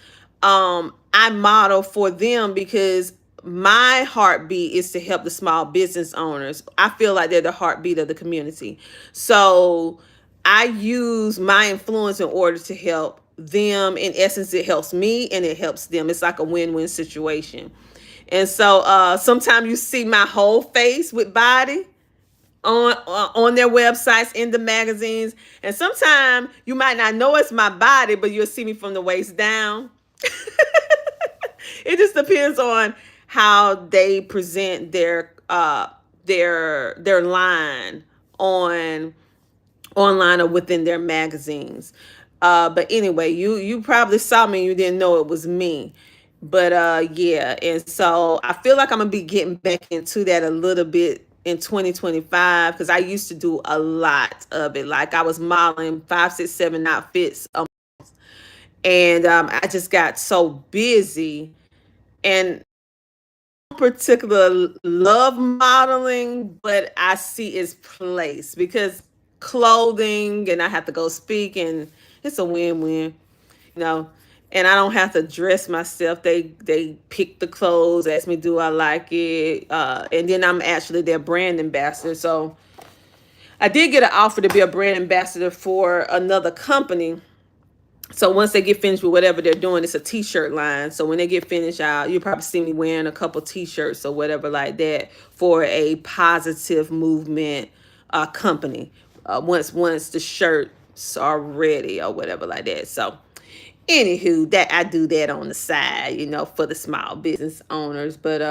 I model for them because my heartbeat is to help the small business owners. I feel like they're the heartbeat of the community. So I use my influence in order to help them. In essence, it helps me and it helps them. It's like a win-win situation. And so sometimes you see my whole face with body on their websites, in the magazines. And sometimes you might not know it's my body, but you'll see me from the waist down. It just depends on how they present their line online or within their magazines. But anyway, you probably saw me, you didn't know it was me. But yeah, and so I feel like I'm gonna be getting back into that a little bit in 2025, because I used to do a lot of it. Like I was modeling 5, 6, 7 outfits and I just got so busy, and particular love modeling, but I see its place because clothing, and I have to go speak, and it's a win-win, you know. And I don't have to dress myself. They pick the clothes, ask me do I like it, and then I'm actually their brand ambassador. So I did get an offer to be a brand ambassador for another company, So once they get finished with whatever they're doing, it's a t-shirt line. So when they get finished out, you'll probably see me wearing a couple t-shirts or whatever like that for a positive movement company. Once the shirts are ready or whatever like that. So anywho, that I do that on the side, for the small business owners. But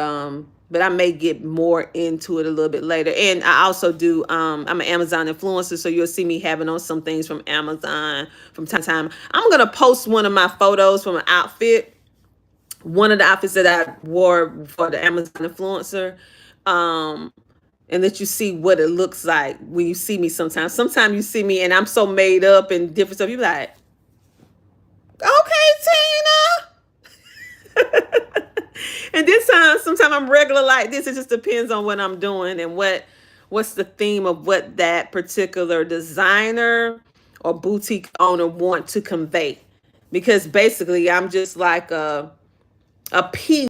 I may get more into it a little bit later. And I also do I'm an Amazon influencer, so you'll see me having on some things from Amazon from time to time. I'm gonna post one of my photos from an outfit, one of the outfits that I wore for the Amazon influencer. Um and let you see what it looks like when you see me sometimes. Sometimes you see me and I'm so made up and different stuff. You be like, okay, Tina. And this time, sometimes I'm regular like this. It just depends on what I'm doing and what's the theme of what that particular designer or boutique owner want to convey. Because basically, I'm just like a piece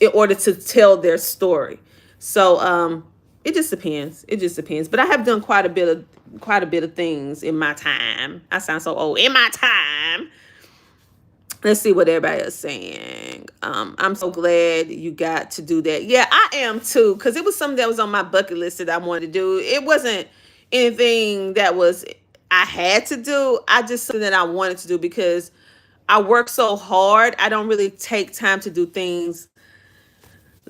in order to tell their story. So it just depends. It just depends. But I have done quite a bit of things in my time. I sound so old. In my time. Let's see what everybody is saying. I'm so glad you got to do that. Yeah, I am too, because it was something that was on my bucket list that I wanted to do. It wasn't anything that was I had to do. I just something that I wanted to do because I work so hard. I don't really take time to do things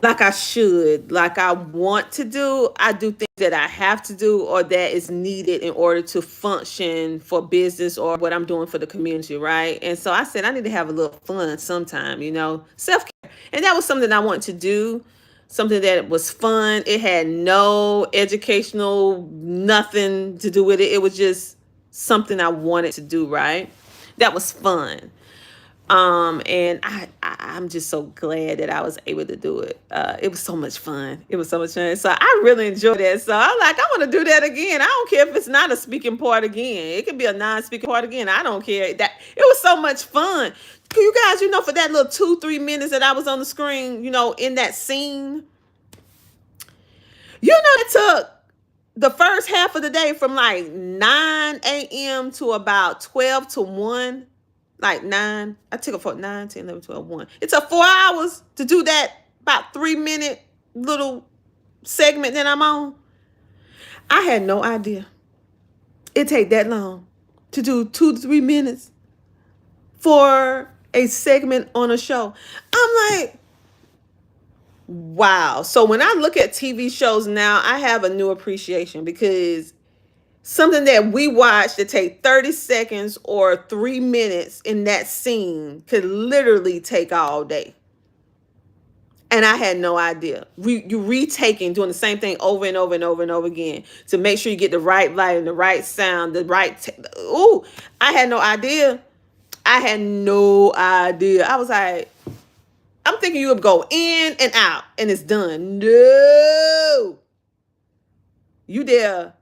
like I should, like I want to do. I do things that I have to do or that is needed in order to function for business or what I'm doing for the community, right? And so I said I need to have a little fun sometime, self-care. And that was something I wanted to do, something that was fun. It had no educational, nothing to do with it. It was just something I wanted to do, right? That was fun. And I'm just so glad that I was able to do it. It was so much fun. It was so much fun. So I really enjoyed that. So I'm like, I want to do that again. I don't care if it's not a speaking part again. It could be a non-speaking part again. I don't care. That it was so much fun. You guys, for that little 2-3 minutes that I was on the screen, in that scene, it took the first half of the day from like 9 a.m. to about 12 to 1. Like 9, I took it for 9, 10, 11, 12, 1. It took 4 hours to do that about 3-minute little segment that I'm on. I had no idea it take that long to do 2 to 3 minutes for a segment on a show. I'm like, wow. So when I look at TV shows now, I have a new appreciation because something that we watch that take 30 seconds or 3 minutes in that scene could literally take all day. And I had no idea. You retaking, doing the same thing over and over and over and over again to make sure you get the right light and the right sound, the right. I had no idea. I had no idea. I was like, I'm thinking you would go in and out and it's done. No. You there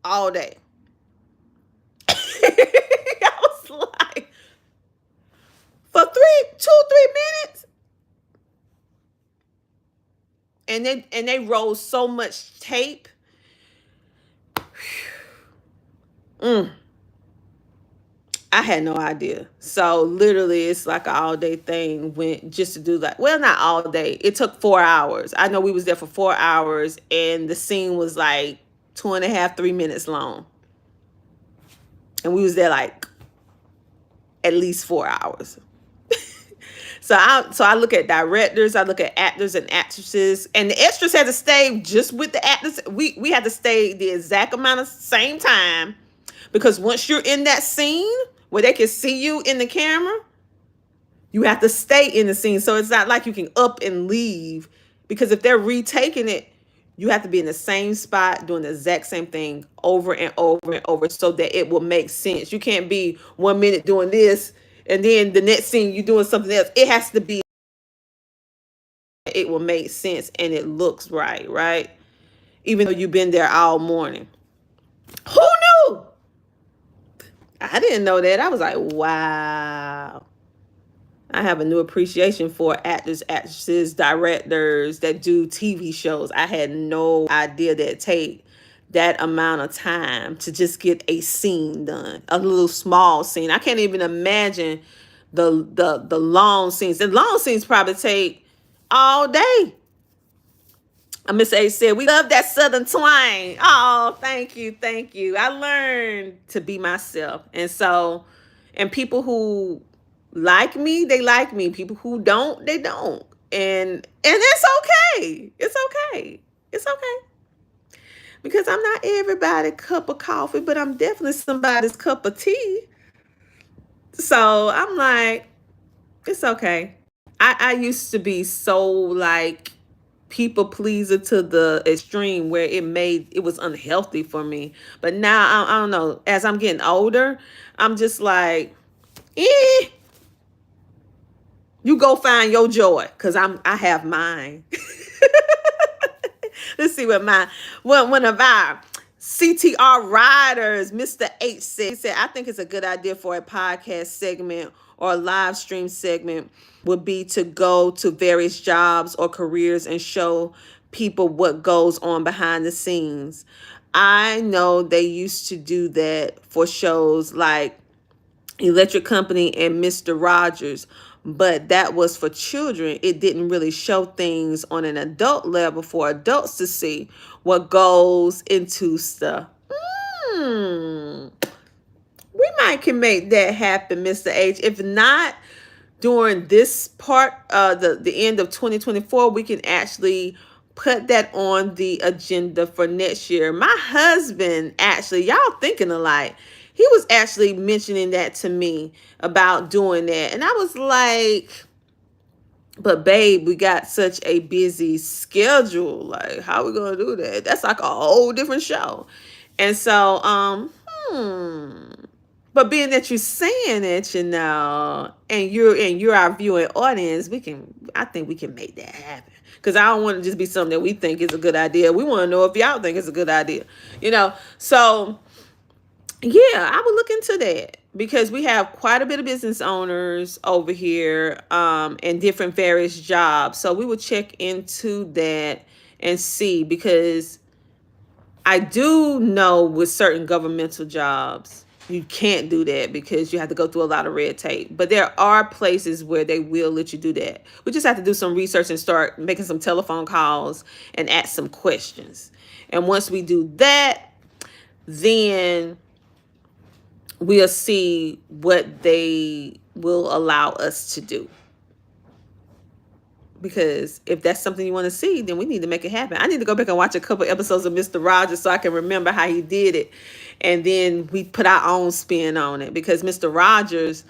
all day. I was like, for 2-3 minutes. And they rolled so much tape. I had no idea. So literally it's like an all day thing went just to do that. Well, not all day. It took 4 hours. I know we was there for 4 hours and the scene was like 2.5, 3 minutes long. And we was there like at least 4 hours. So I look at directors, I look at actors and actresses, and the extras had to stay just with the actors. We had to stay the exact amount of same time because once you're in that scene where they can see you in the camera, you have to stay in the scene. So it's not like you can up and leave because if they're retaking it, you have to be in the same spot doing the exact same thing over and over and over so that it will make sense. You can't be 1 minute doing this and then the next scene you're doing something else. It has to be, it will make sense and it looks right, right? Even though you've been there all morning. Who knew? I didn't know that. I was like, wow. I have a new appreciation for actors, actresses, directors that do TV shows. I had no idea that it take that amount of time to just get a scene done, a little small scene. I can't even imagine the long scenes. The long scenes probably take all day. Miss A said, we love that Southern twang. Oh, thank you. Thank you. I learned to be myself. And so, and people who like me, they like me. People who don't, they don't. And it's okay. It's okay. It's okay. Because I'm not everybody's cup of coffee, but I'm definitely somebody's cup of tea. So I'm like, it's okay. I used to be so like people pleaser to the extreme where it was unhealthy for me. But now I don't know. As I'm getting older, I'm just like, eh, you go find your joy, because I have mine. Let's see what one of our CTR riders, Mr. H said. He said, I think it's a good idea for a podcast segment or a live stream segment would be to go to various jobs or careers and show people what goes on behind the scenes. I know they used to do that for shows like Electric Company and Mr. Rogers, but that was for children. It didn't really show things on an adult level for adults to see what goes into stuff. We might can make that happen, Mr. H. If not during this part, the end of 2024, we can actually put that on the agenda for next year. My husband, actually, y'all thinking alike, he was actually mentioning that to me about doing that. And I was like, but babe, we got such a busy schedule. Like, how we gonna do that? That's like a whole different show. And so, but being that you're saying it, and you're our viewing audience, I think we can make that happen. Because I don't want to just be something that we think is a good idea. We want to know if y'all think it's a good idea. So yeah, I would look into that, because we have quite a bit of business owners over here, and different various jobs. So we would check into that and see, because I do know with certain governmental jobs, you can't do that because you have to go through a lot of red tape. But there are places where they will let you do that. We just have to do some research and start making some telephone calls and ask some questions. And once we do that, then we'll see what they will allow us to do. Because if that's something you want to see, then we need to make it happen. I need to go back and watch a couple episodes of Mr. Rogers so I can remember how he did it. And then we put our own spin on it. Because Mr. Rogers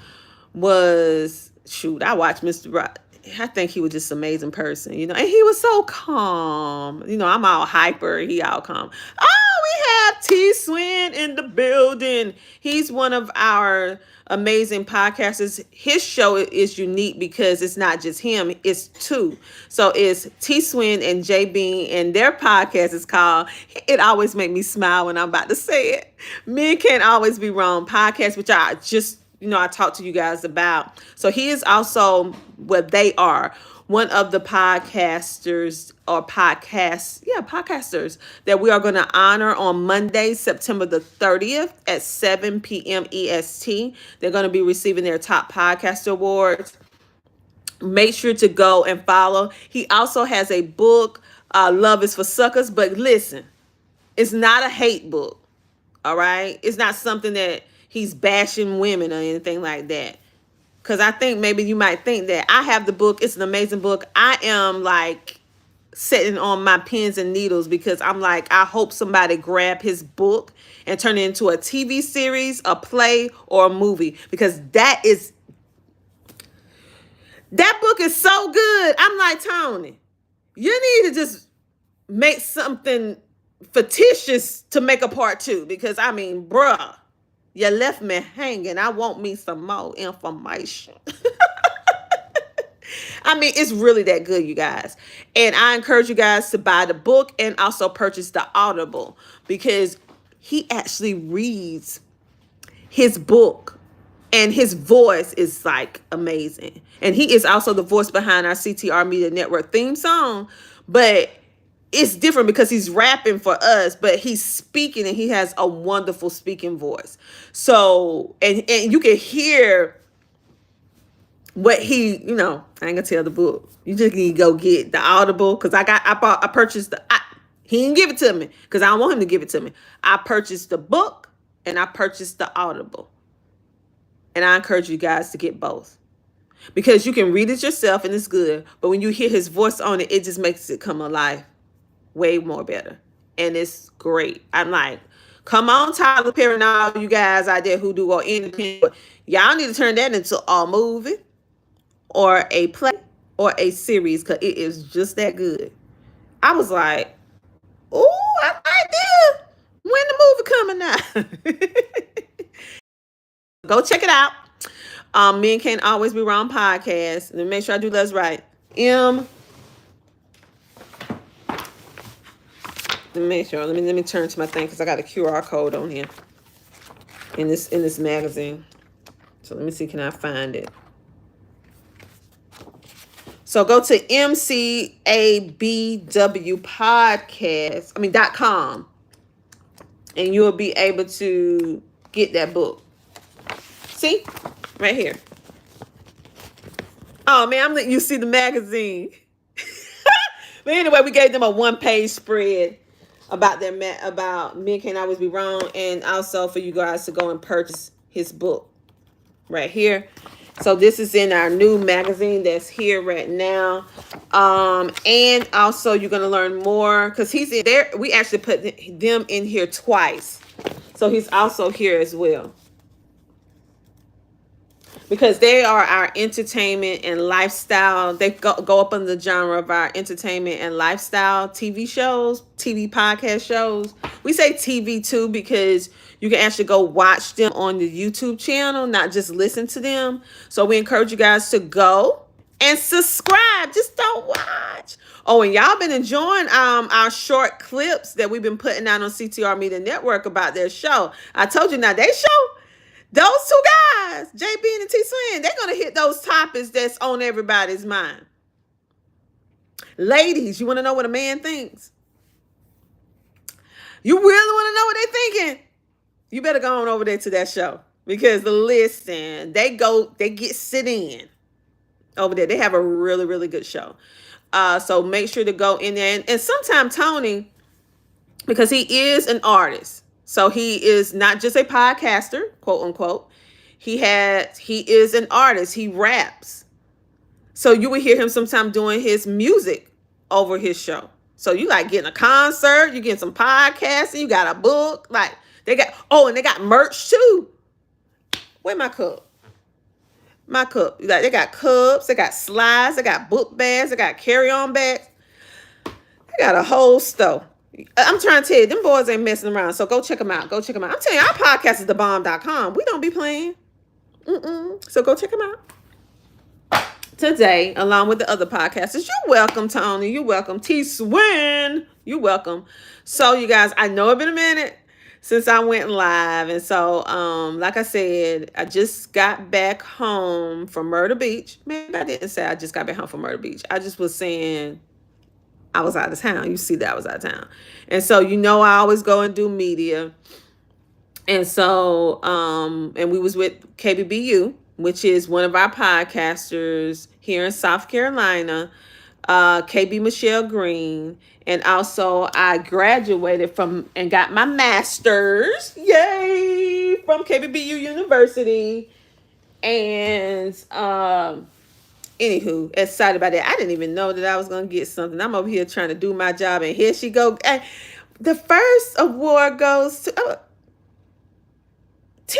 was, I watched Mr. Rogers. I think he was just an amazing person, and he was so calm. I'm all hyper, he all calm. Oh, we have T Swin in the building. He's one of our amazing podcasters. His show is unique because it's not just him, it's two. So it's T Swin and J Bean, and their podcast is called, it always make me smile when I'm about to say it, Men Can't Always Be Wrong podcast, which I just I talked to you guys about. So he is also what they are, one of the podcasters that we are going to honor on Monday, September the 30th at 7 p.m. EST. They're going to be receiving their top podcaster awards. Make sure to go and follow. He also has a book, Love is for Suckers. But listen, it's not a hate book. All right? It's not something that he's bashing women or anything like that. Because I think maybe you might think that. I have the book. It's an amazing book. I am like sitting on my pins and needles, because I'm like, I hope somebody grab his book and turn it into a TV series, a play, or a movie. Because that book is so good. I'm like, Tony, you need to just make something fictitious to make a part two. Because bruh, you left me hanging. I want me some more information. It's really that good, you guys. And I encourage you guys to buy the book and also purchase the Audible, because he actually reads his book and his voice is like amazing. And he is also the voice behind our CTR Media Network theme song. But it's different because he's rapping for us, but he's speaking and he has a wonderful speaking voice. So, and you can hear what he, I ain't gonna tell the book. You just need to go get the Audible because I purchased he didn't give it to me because I don't want him to give it to me. I purchased the book and I purchased the Audible. And I encourage you guys to get both because you can read it yourself and it's good. But when you hear his voice on it, it just makes it come alive way more better. And it's great. I'm like, come on, Tyler Perry and all you guys out there who do or independent. Y'all need to turn that into a movie or a play or a series because it is just that good. I was like, oh, I like this. When the movie coming out? Go check it out. Men Can't Always Be Wrong podcast. And make sure I do that's right. Let me make sure. Let me turn to my thing because I got a QR code on here in this magazine. So let me see, can I find it? So go to mcabwpodcast.com and you'll be able to get that book. See? Right here. Oh man, I'm letting you see the magazine. But anyway, we gave them a 1-page spread about about Men Can't Always Be Wrong, and also for you guys to go and purchase his book right here. So this is in our new magazine that's here right now. And also you're gonna learn more because he's in there. We actually put them in here twice. So he's also here as well. Because they are our entertainment and lifestyle. They go up in the genre of our entertainment and lifestyle TV shows, TV podcast shows. We say TV too because you can actually go watch them on the YouTube channel, not just listen to them. So we encourage you guys to go and subscribe. Just don't watch. Oh, and y'all been enjoying our short clips that we've been putting out on CTR Media Network about their show. I told you now, they show. Those two guys, JB and T Swin, they're going to hit those topics that's on everybody's mind. Ladies, you want to know what a man thinks? You really want to know what they're thinking? You better go on over there to that show. Because listen, they get sit in over there. They have a really, really good show. So make sure to go in there. And sometime Tony, because he is an artist. So he is not just a podcaster, quote unquote. He is an artist. He raps. So you will hear him sometime doing his music over his show. So you like getting a concert, you getting some podcasting, you got a book. Like and they got merch too. Where my cup? My cup. Like they got cups, they got slides, they got book bags, they got carry-on bags. They got a whole store. I'm trying to tell you, them boys ain't messing around. So go check them out. Go check them out. I'm telling you, our podcast is thebomb.com. We don't be playing. So go check them out. Today, along with the other podcasters, you're welcome, Tony. You're welcome. T Swin. You're welcome. So you guys, I know it's been a minute since I went live. And so, like I said, I just got back home from Myrtle Beach. Maybe I didn't say I just got back home from Myrtle Beach. I just was saying I was out of town. You see that I was out of town. And so, I always go and do media. And so, and we was with KBBU, which is one of our podcasters here in South Carolina, KB Michelle Green. And also I graduated from and got my master's, yay, from KBBU University. And, anywho, excited about that. I didn't even know that I was going to get something. I'm over here trying to do my job, and here she go. The first award goes to T.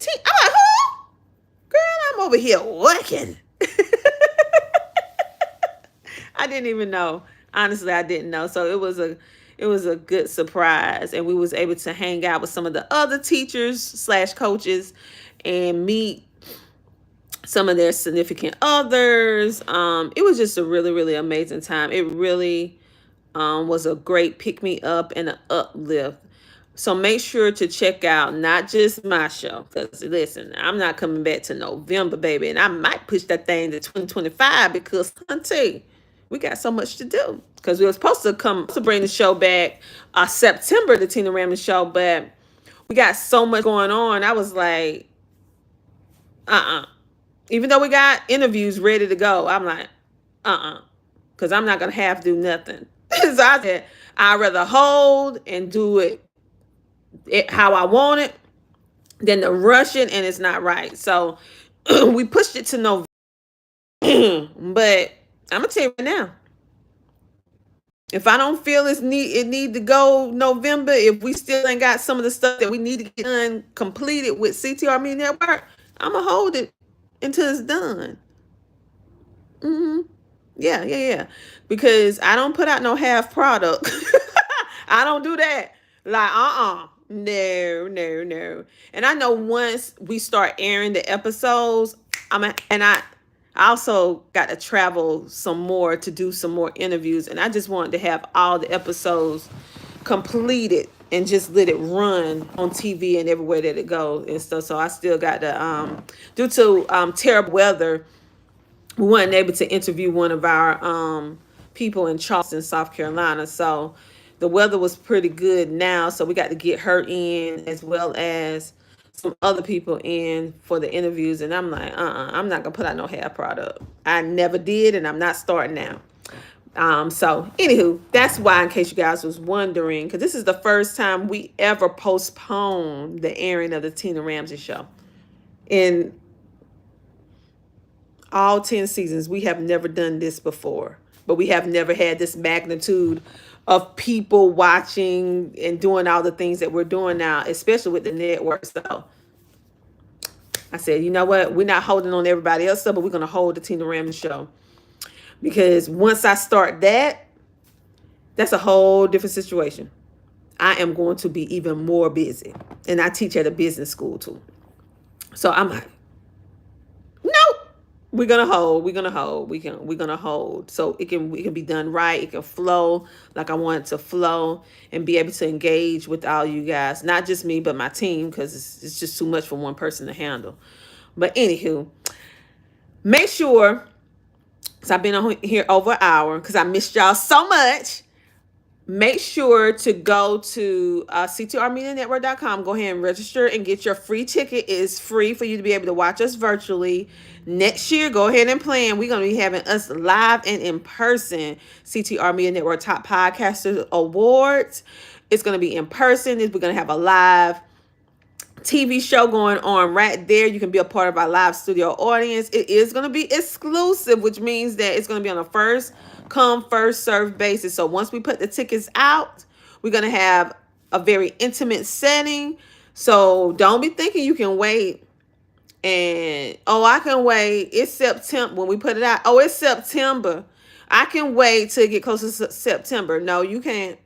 I'm like, who? Girl, I'm over here working. I didn't even know. Honestly, I didn't know. So it was a good surprise, and we was able to hang out with some of the other teachers / coaches and meet some of their significant others. It was just a really, really amazing time. It really was a great pick-me-up and an uplift. So make sure to check out not just my show, because listen, I'm not coming back to November, baby, and I might push that thing to 2025 because, hunty, we got so much to do. because we were supposed to come to bring the show back September, the Tina Ramsey show, but we got so much going on. I was like, even though we got interviews ready to go, I'm like, because I'm not gonna have to do nothing. So I said I'd rather hold and do it how I want it than to rush it and it's not right. So we pushed it to November. But I'm gonna tell you right now, if I don't feel it need to go November, if we still ain't got some of the stuff that we need to get done completed with CTR Media Network, I'm gonna hold it until it's done. Yeah. Because I don't put out no half product. I don't do that. Like, no. And I know once we start airing the episodes, I also got to travel some more to do some more interviews. And I just wanted to have all the episodes completed and just let it run on TV and everywhere that it goes and stuff. So I still got to, due to terrible weather, we weren't able to interview one of our people in Charleston, South Carolina. So the weather was pretty good now. So we got to get her in as well as some other people in for the interviews. And I'm like, I'm not going to put out no half product. I never did, and I'm not starting now. So anywho, that's why, in case you guys was wondering, because this is the first time we ever postponed the airing of the Tina Ramsey show. In all 10 seasons, we have never done this before, but we have never had this magnitude of people watching and doing all the things that we're doing now, especially with the network. So I said, you know what? We're not holding on everybody else stuff, but we're going to hold the Tina Ramsey show. Because once I start that, that's a whole different situation. I am going to be even more busy. And I teach at a business school too. So I'm like, nope. We're gonna hold. We're gonna hold. So it can be done right. It can flow like I want it to flow and be able to engage with all you guys. Not just me, but my team, because it's just too much for one person to handle. But anywho, make sure, because I've been on here over an hour, because I missed y'all so much. Make sure to go to ctrmedianetwork.com. Go ahead and register and get your free ticket. It is free for you to be able to watch us virtually. Next year, go ahead and plan. We're going to be having us live and in person. CTR Media Network Top Podcasters Awards. It's going to be in person. We're going to have a live TV show going on right there. You can be a part of our live studio audience. It is going to be exclusive, which means that it's going to be on a first come, first serve basis. So once we put the tickets out, we're going to have a very intimate setting. So don't be thinking you can wait and, I can wait. It's September when we put it out. Oh, it's September. I can wait till it get closer to September. No, you can't.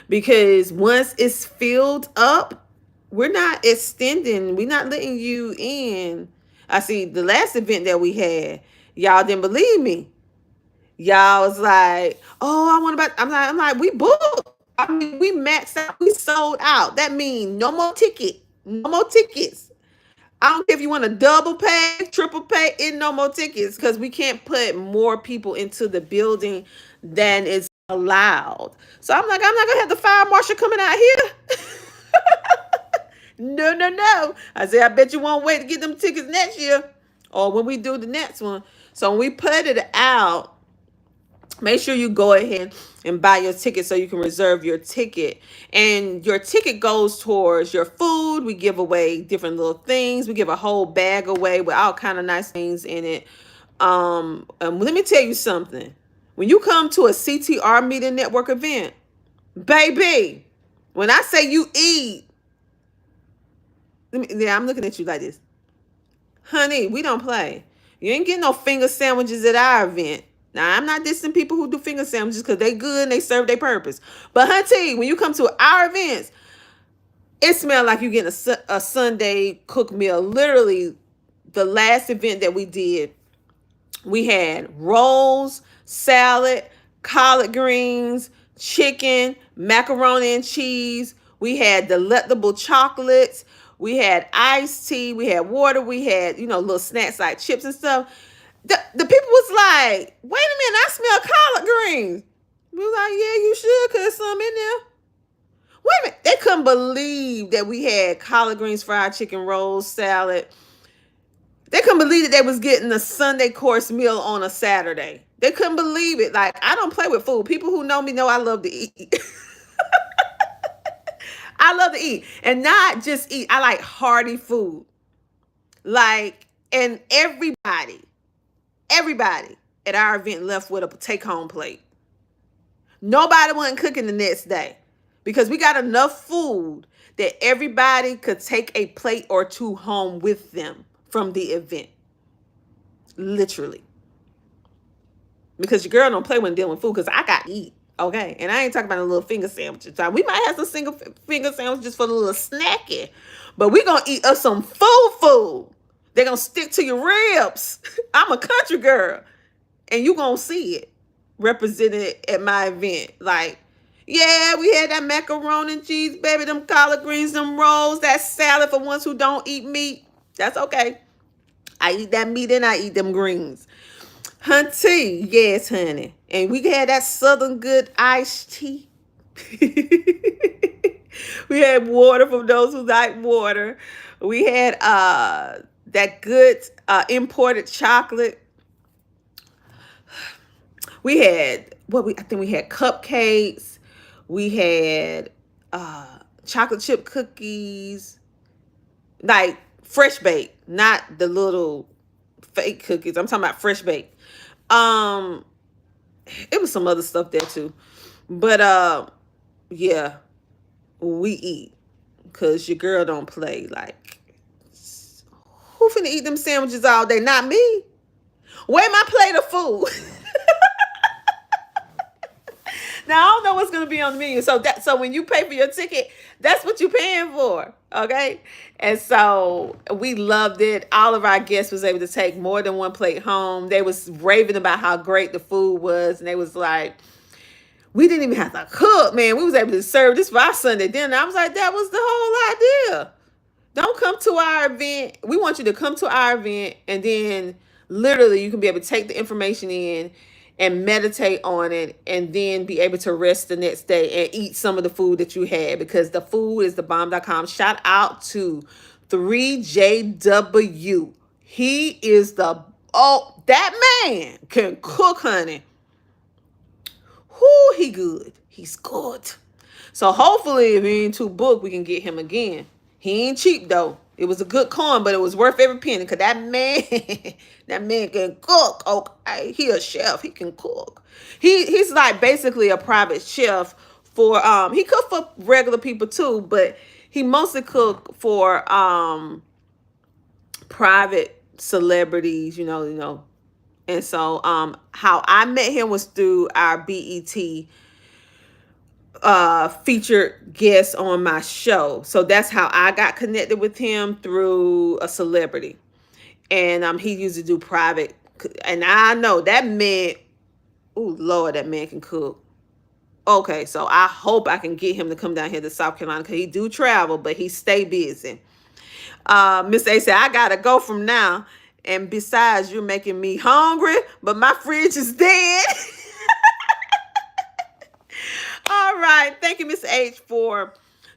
Because once it's filled up, we're not extending. We're not letting you in. I see the last event that we had, y'all didn't believe me. Y'all was like, oh, I want to buy. I'm like, we booked. I mean, we maxed out. We sold out. That means no more tickets. I don't care if you want to double pay, triple pay, in no more tickets, because we can't put more people into the building than is allowed. So I'm like, I'm not going to have the fire marshal coming out here. No. I said, I bet you won't wait to get them tickets next year or when we do the next one. So when we put it out, make sure you go ahead and buy your ticket so you can reserve your ticket. And your ticket goes towards your food. We give away different little things. We give a whole bag away with all kind of nice things in it. Let me tell you something. When you come to a CTR Media Network event, baby, when I say you eat, I'm looking at you like this. Honey, we don't play. You ain't getting no finger sandwiches at our event. Now, I'm not dissing people who do finger sandwiches because they good and they serve their purpose. But, hunty, when you come to our events, it smells like you're getting a Sunday cooked meal. Literally, the last event that we did, we had rolls, salad, collard greens, chicken, macaroni and cheese. We had delectable chocolates. We had iced tea. We had water. We had, little snacks like chips and stuff. The people was like, wait a minute, I smell collard greens. We was like, yeah, you should cut some in there. Wait a minute. They couldn't believe that we had collard greens, fried chicken, rolls, salad. They couldn't believe that they was getting a Sunday course meal on a Saturday. They couldn't believe it. Like, I don't play with food. People who know me know I love to eat. I love to eat. And not just eat. I like hearty food. Like, and everybody at our event left with a take-home plate. Nobody wasn't cooking the next day because we got enough food that everybody could take a plate or two home with them from the event. Literally. Because your girl don't play when dealing with food because I got to eat. Okay. And I ain't talking about a little finger sandwiches. We might have some single finger sandwiches for the little snacky. But we going to eat us some food. They're going to stick to your ribs. I'm a country girl. And you going to see it represented at my event. Like, yeah, we had that macaroni and cheese, baby, them collard greens, them rolls, that salad for ones who don't eat meat. That's okay. I eat that meat and I eat them greens. Hunty, yes, honey. And we had that Southern Good iced tea. We had water for those who like water. We had that good imported chocolate. We had I think we had cupcakes. We had chocolate chip cookies, like fresh baked, not the little fake cookies. I'm talking about fresh baked. It was some other stuff there too, but yeah, we eat because your girl don't play. Like, who finna eat them sandwiches all day? Not me. Where my plate of food? Now I don't know what's gonna be on the menu. So when you pay for your ticket, that's what you're paying for. Okay. And so we loved it. All of our guests was able to take more than one plate home. They was raving about how great the food was. And they was like, we didn't even have to cook, man. We was able to serve this for our Sunday dinner. I was like, that was the whole idea. Don't come to our event. We want you to come to our event and then literally you can be able to take the information in and meditate on it and then be able to rest the next day and eat some of the food that you had because the food is the bomb.com. Shout out to 3JW. He is that man can cook, honey. Whoo, he good. He's good. So hopefully if he ain't too booked, we can get him again. He ain't cheap though. It was a good coin, but it was worth every penny because that man can cook. Okay, he a chef. He can cook. He's like basically a private chef for he cook for regular people too, but he mostly cook for private celebrities, you know. And so how I met him was through our BET featured guest on my show. So that's how I got connected with him, through a celebrity. And he used to do private. And I know that man, oh Lord, that man can cook. Okay, so I hope I can get him to come down here to South Carolina because he do travel, but he stay busy. Miss A said, I gotta go from now. And besides, you're making me hungry, but my fridge is dead. All right. Thank you, Miss H, for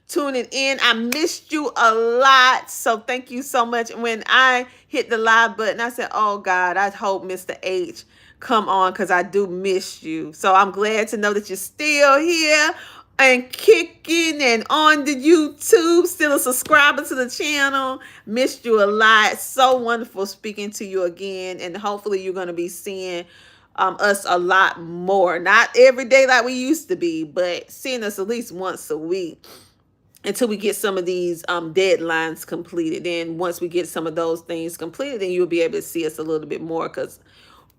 tuning in. I missed you a lot. So thank you so much. When I hit the live button, I said, oh God, I hope Mr. H come on because I do miss you. So I'm glad to know that you're still here and kicking and on the YouTube, still a subscriber to the channel. Missed you a lot. So wonderful speaking to you again. And hopefully you're going to be seeing us a lot more. Not every day like we used to be, but seeing us at least once a week until we get some of these deadlines completed. Then once we get some of those things completed, then you'll be able to see us a little bit more because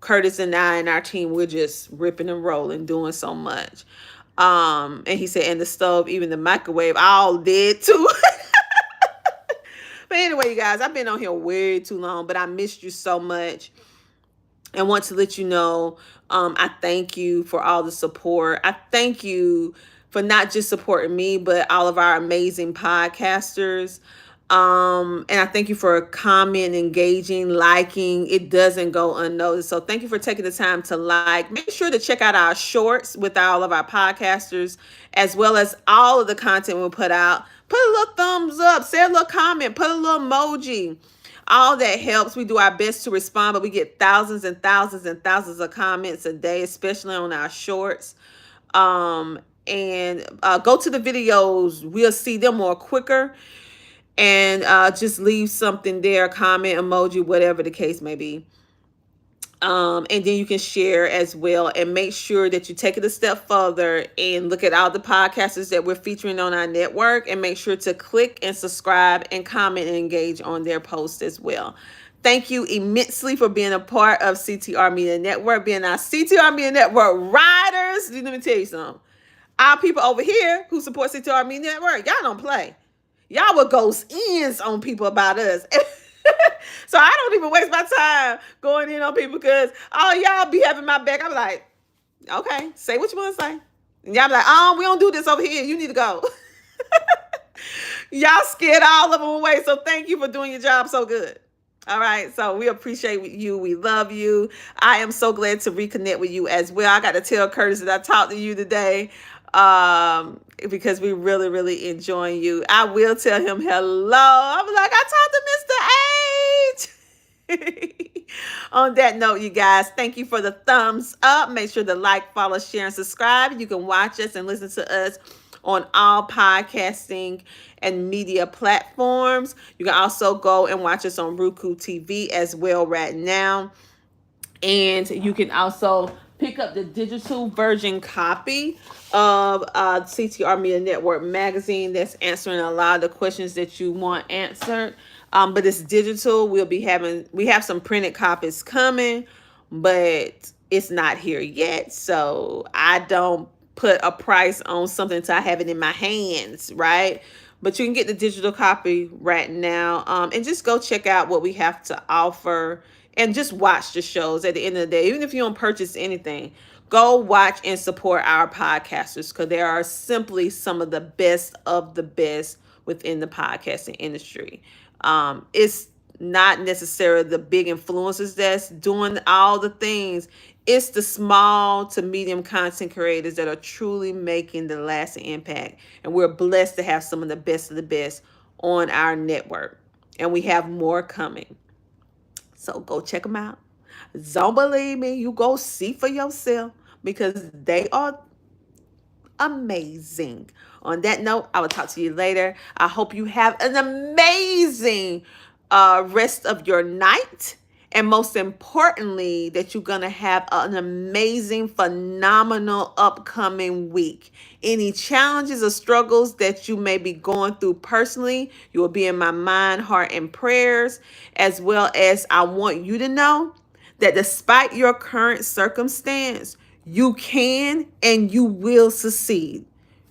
Curtis and I and our team, we're just ripping and rolling, doing so much. And he said, and the stove, even the microwave, I all did too. But anyway, you guys, I've been on here way too long, but I missed you so much. And want to let you know, I thank you for all the support. I thank you for not just supporting me, but all of our amazing podcasters. And I thank you for commenting, engaging, liking. It doesn't go unnoticed. So thank you for taking the time to like. Make sure to check out our shorts with all of our podcasters, as well as all of the content we put out. Put a little thumbs up, say a little comment, put a little emoji. All that helps. We do our best to respond, but we get thousands and thousands and thousands of comments a day, especially on our shorts. And go to the videos. We'll see them more quicker, and just leave something there, comment, emoji, whatever the case may be. And then you can share as well, and make sure that you take it a step further and look at all the podcasters that we're featuring on our network, and make sure to click and subscribe and comment and engage on their posts as well. Thank you immensely for being a part of CTR Media Network, being our CTR Media Network riders. Let me tell you something. Our people over here who support CTR Media Network, y'all don't play. Y'all would go ins on people about us. So I don't even waste my time going in on people, because y'all be having my back. I'm like, okay, say what you want to say. And y'all be like, we don't do this over here. You need to go. Y'all scared all of them away. So thank you for doing your job so good. All right. So we appreciate you. We love you. I am so glad to reconnect with you as well. I got to tell Curtis that I talked to you today, because we really, really enjoying you. I will tell him hello. I'm like, I talked to Mr. H. On that note, you guys, thank you for the thumbs up. Make sure to like, follow, share, and subscribe. You can watch us and listen to us on all podcasting and media platforms. You can also go and watch us on Roku TV as well right now. And you can also pick up the digital version copy of CTR Media Network magazine that's answering a lot of the questions that you want answered. But it's digital. We have some printed copies coming, but it's not here yet. So I don't put a price on something until I have it in my hands, right? But you can get the digital copy right now. And just go check out what we have to offer, and just watch the shows at the end of the day. Even if you don't purchase anything, go watch and support our podcasters, because they are simply some of the best within the podcasting industry. It's not necessarily the big influencers that's doing all the things. It's the small to medium content creators that are truly making the lasting impact. And we're blessed to have some of the best on our network. And we have more coming. So go check them out. Don't believe me, you go see for yourself, because they are amazing. On that note, I will talk to you later. I hope you have an amazing rest of your night. And most importantly, that you're going to have an amazing, phenomenal upcoming week. Any challenges or struggles that you may be going through personally, you will be in my mind, heart, and prayers. As well as I want you to know that despite your current circumstance, you can and you will succeed.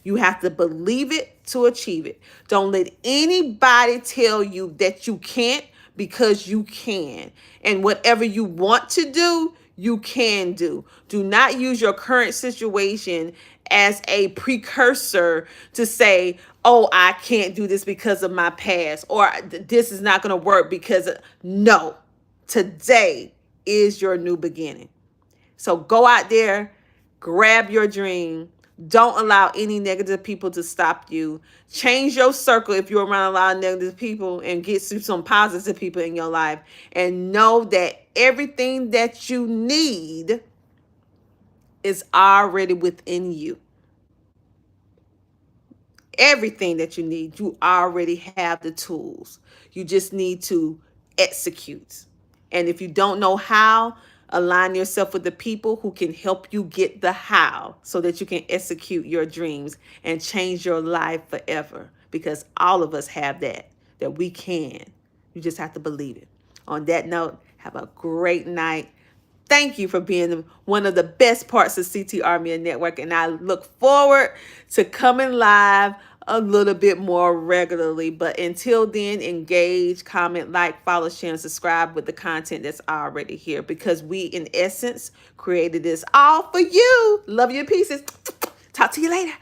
You have to believe it to achieve it. Don't let anybody tell you that you can't, because you can. And whatever you want to do, you can do. Do not use your current situation as a precursor to say, oh, I can't do this because of my past, or this is not going to work because no. Today is your new beginning. So go out there, grab your dream. Don't allow any negative people to stop you. Change your circle if you're around a lot of negative people, and get some positive people in your life. And know that everything that you need is already within you. Everything that you need, you already have the tools. You just need to execute. And if you don't know how, align yourself with the people who can help you get the how, so that you can execute your dreams and change your life forever. Because all of us have that we can. You just have to believe it. On that note, have a great night. Thank you for being one of the best parts of CTR Media Network. And I look forward to coming live a little bit more regularly. But until then, engage, comment, like, follow, share, and subscribe with the content that's already here. Because we, in essence, created this all for you. Love you to pieces. Talk to you later.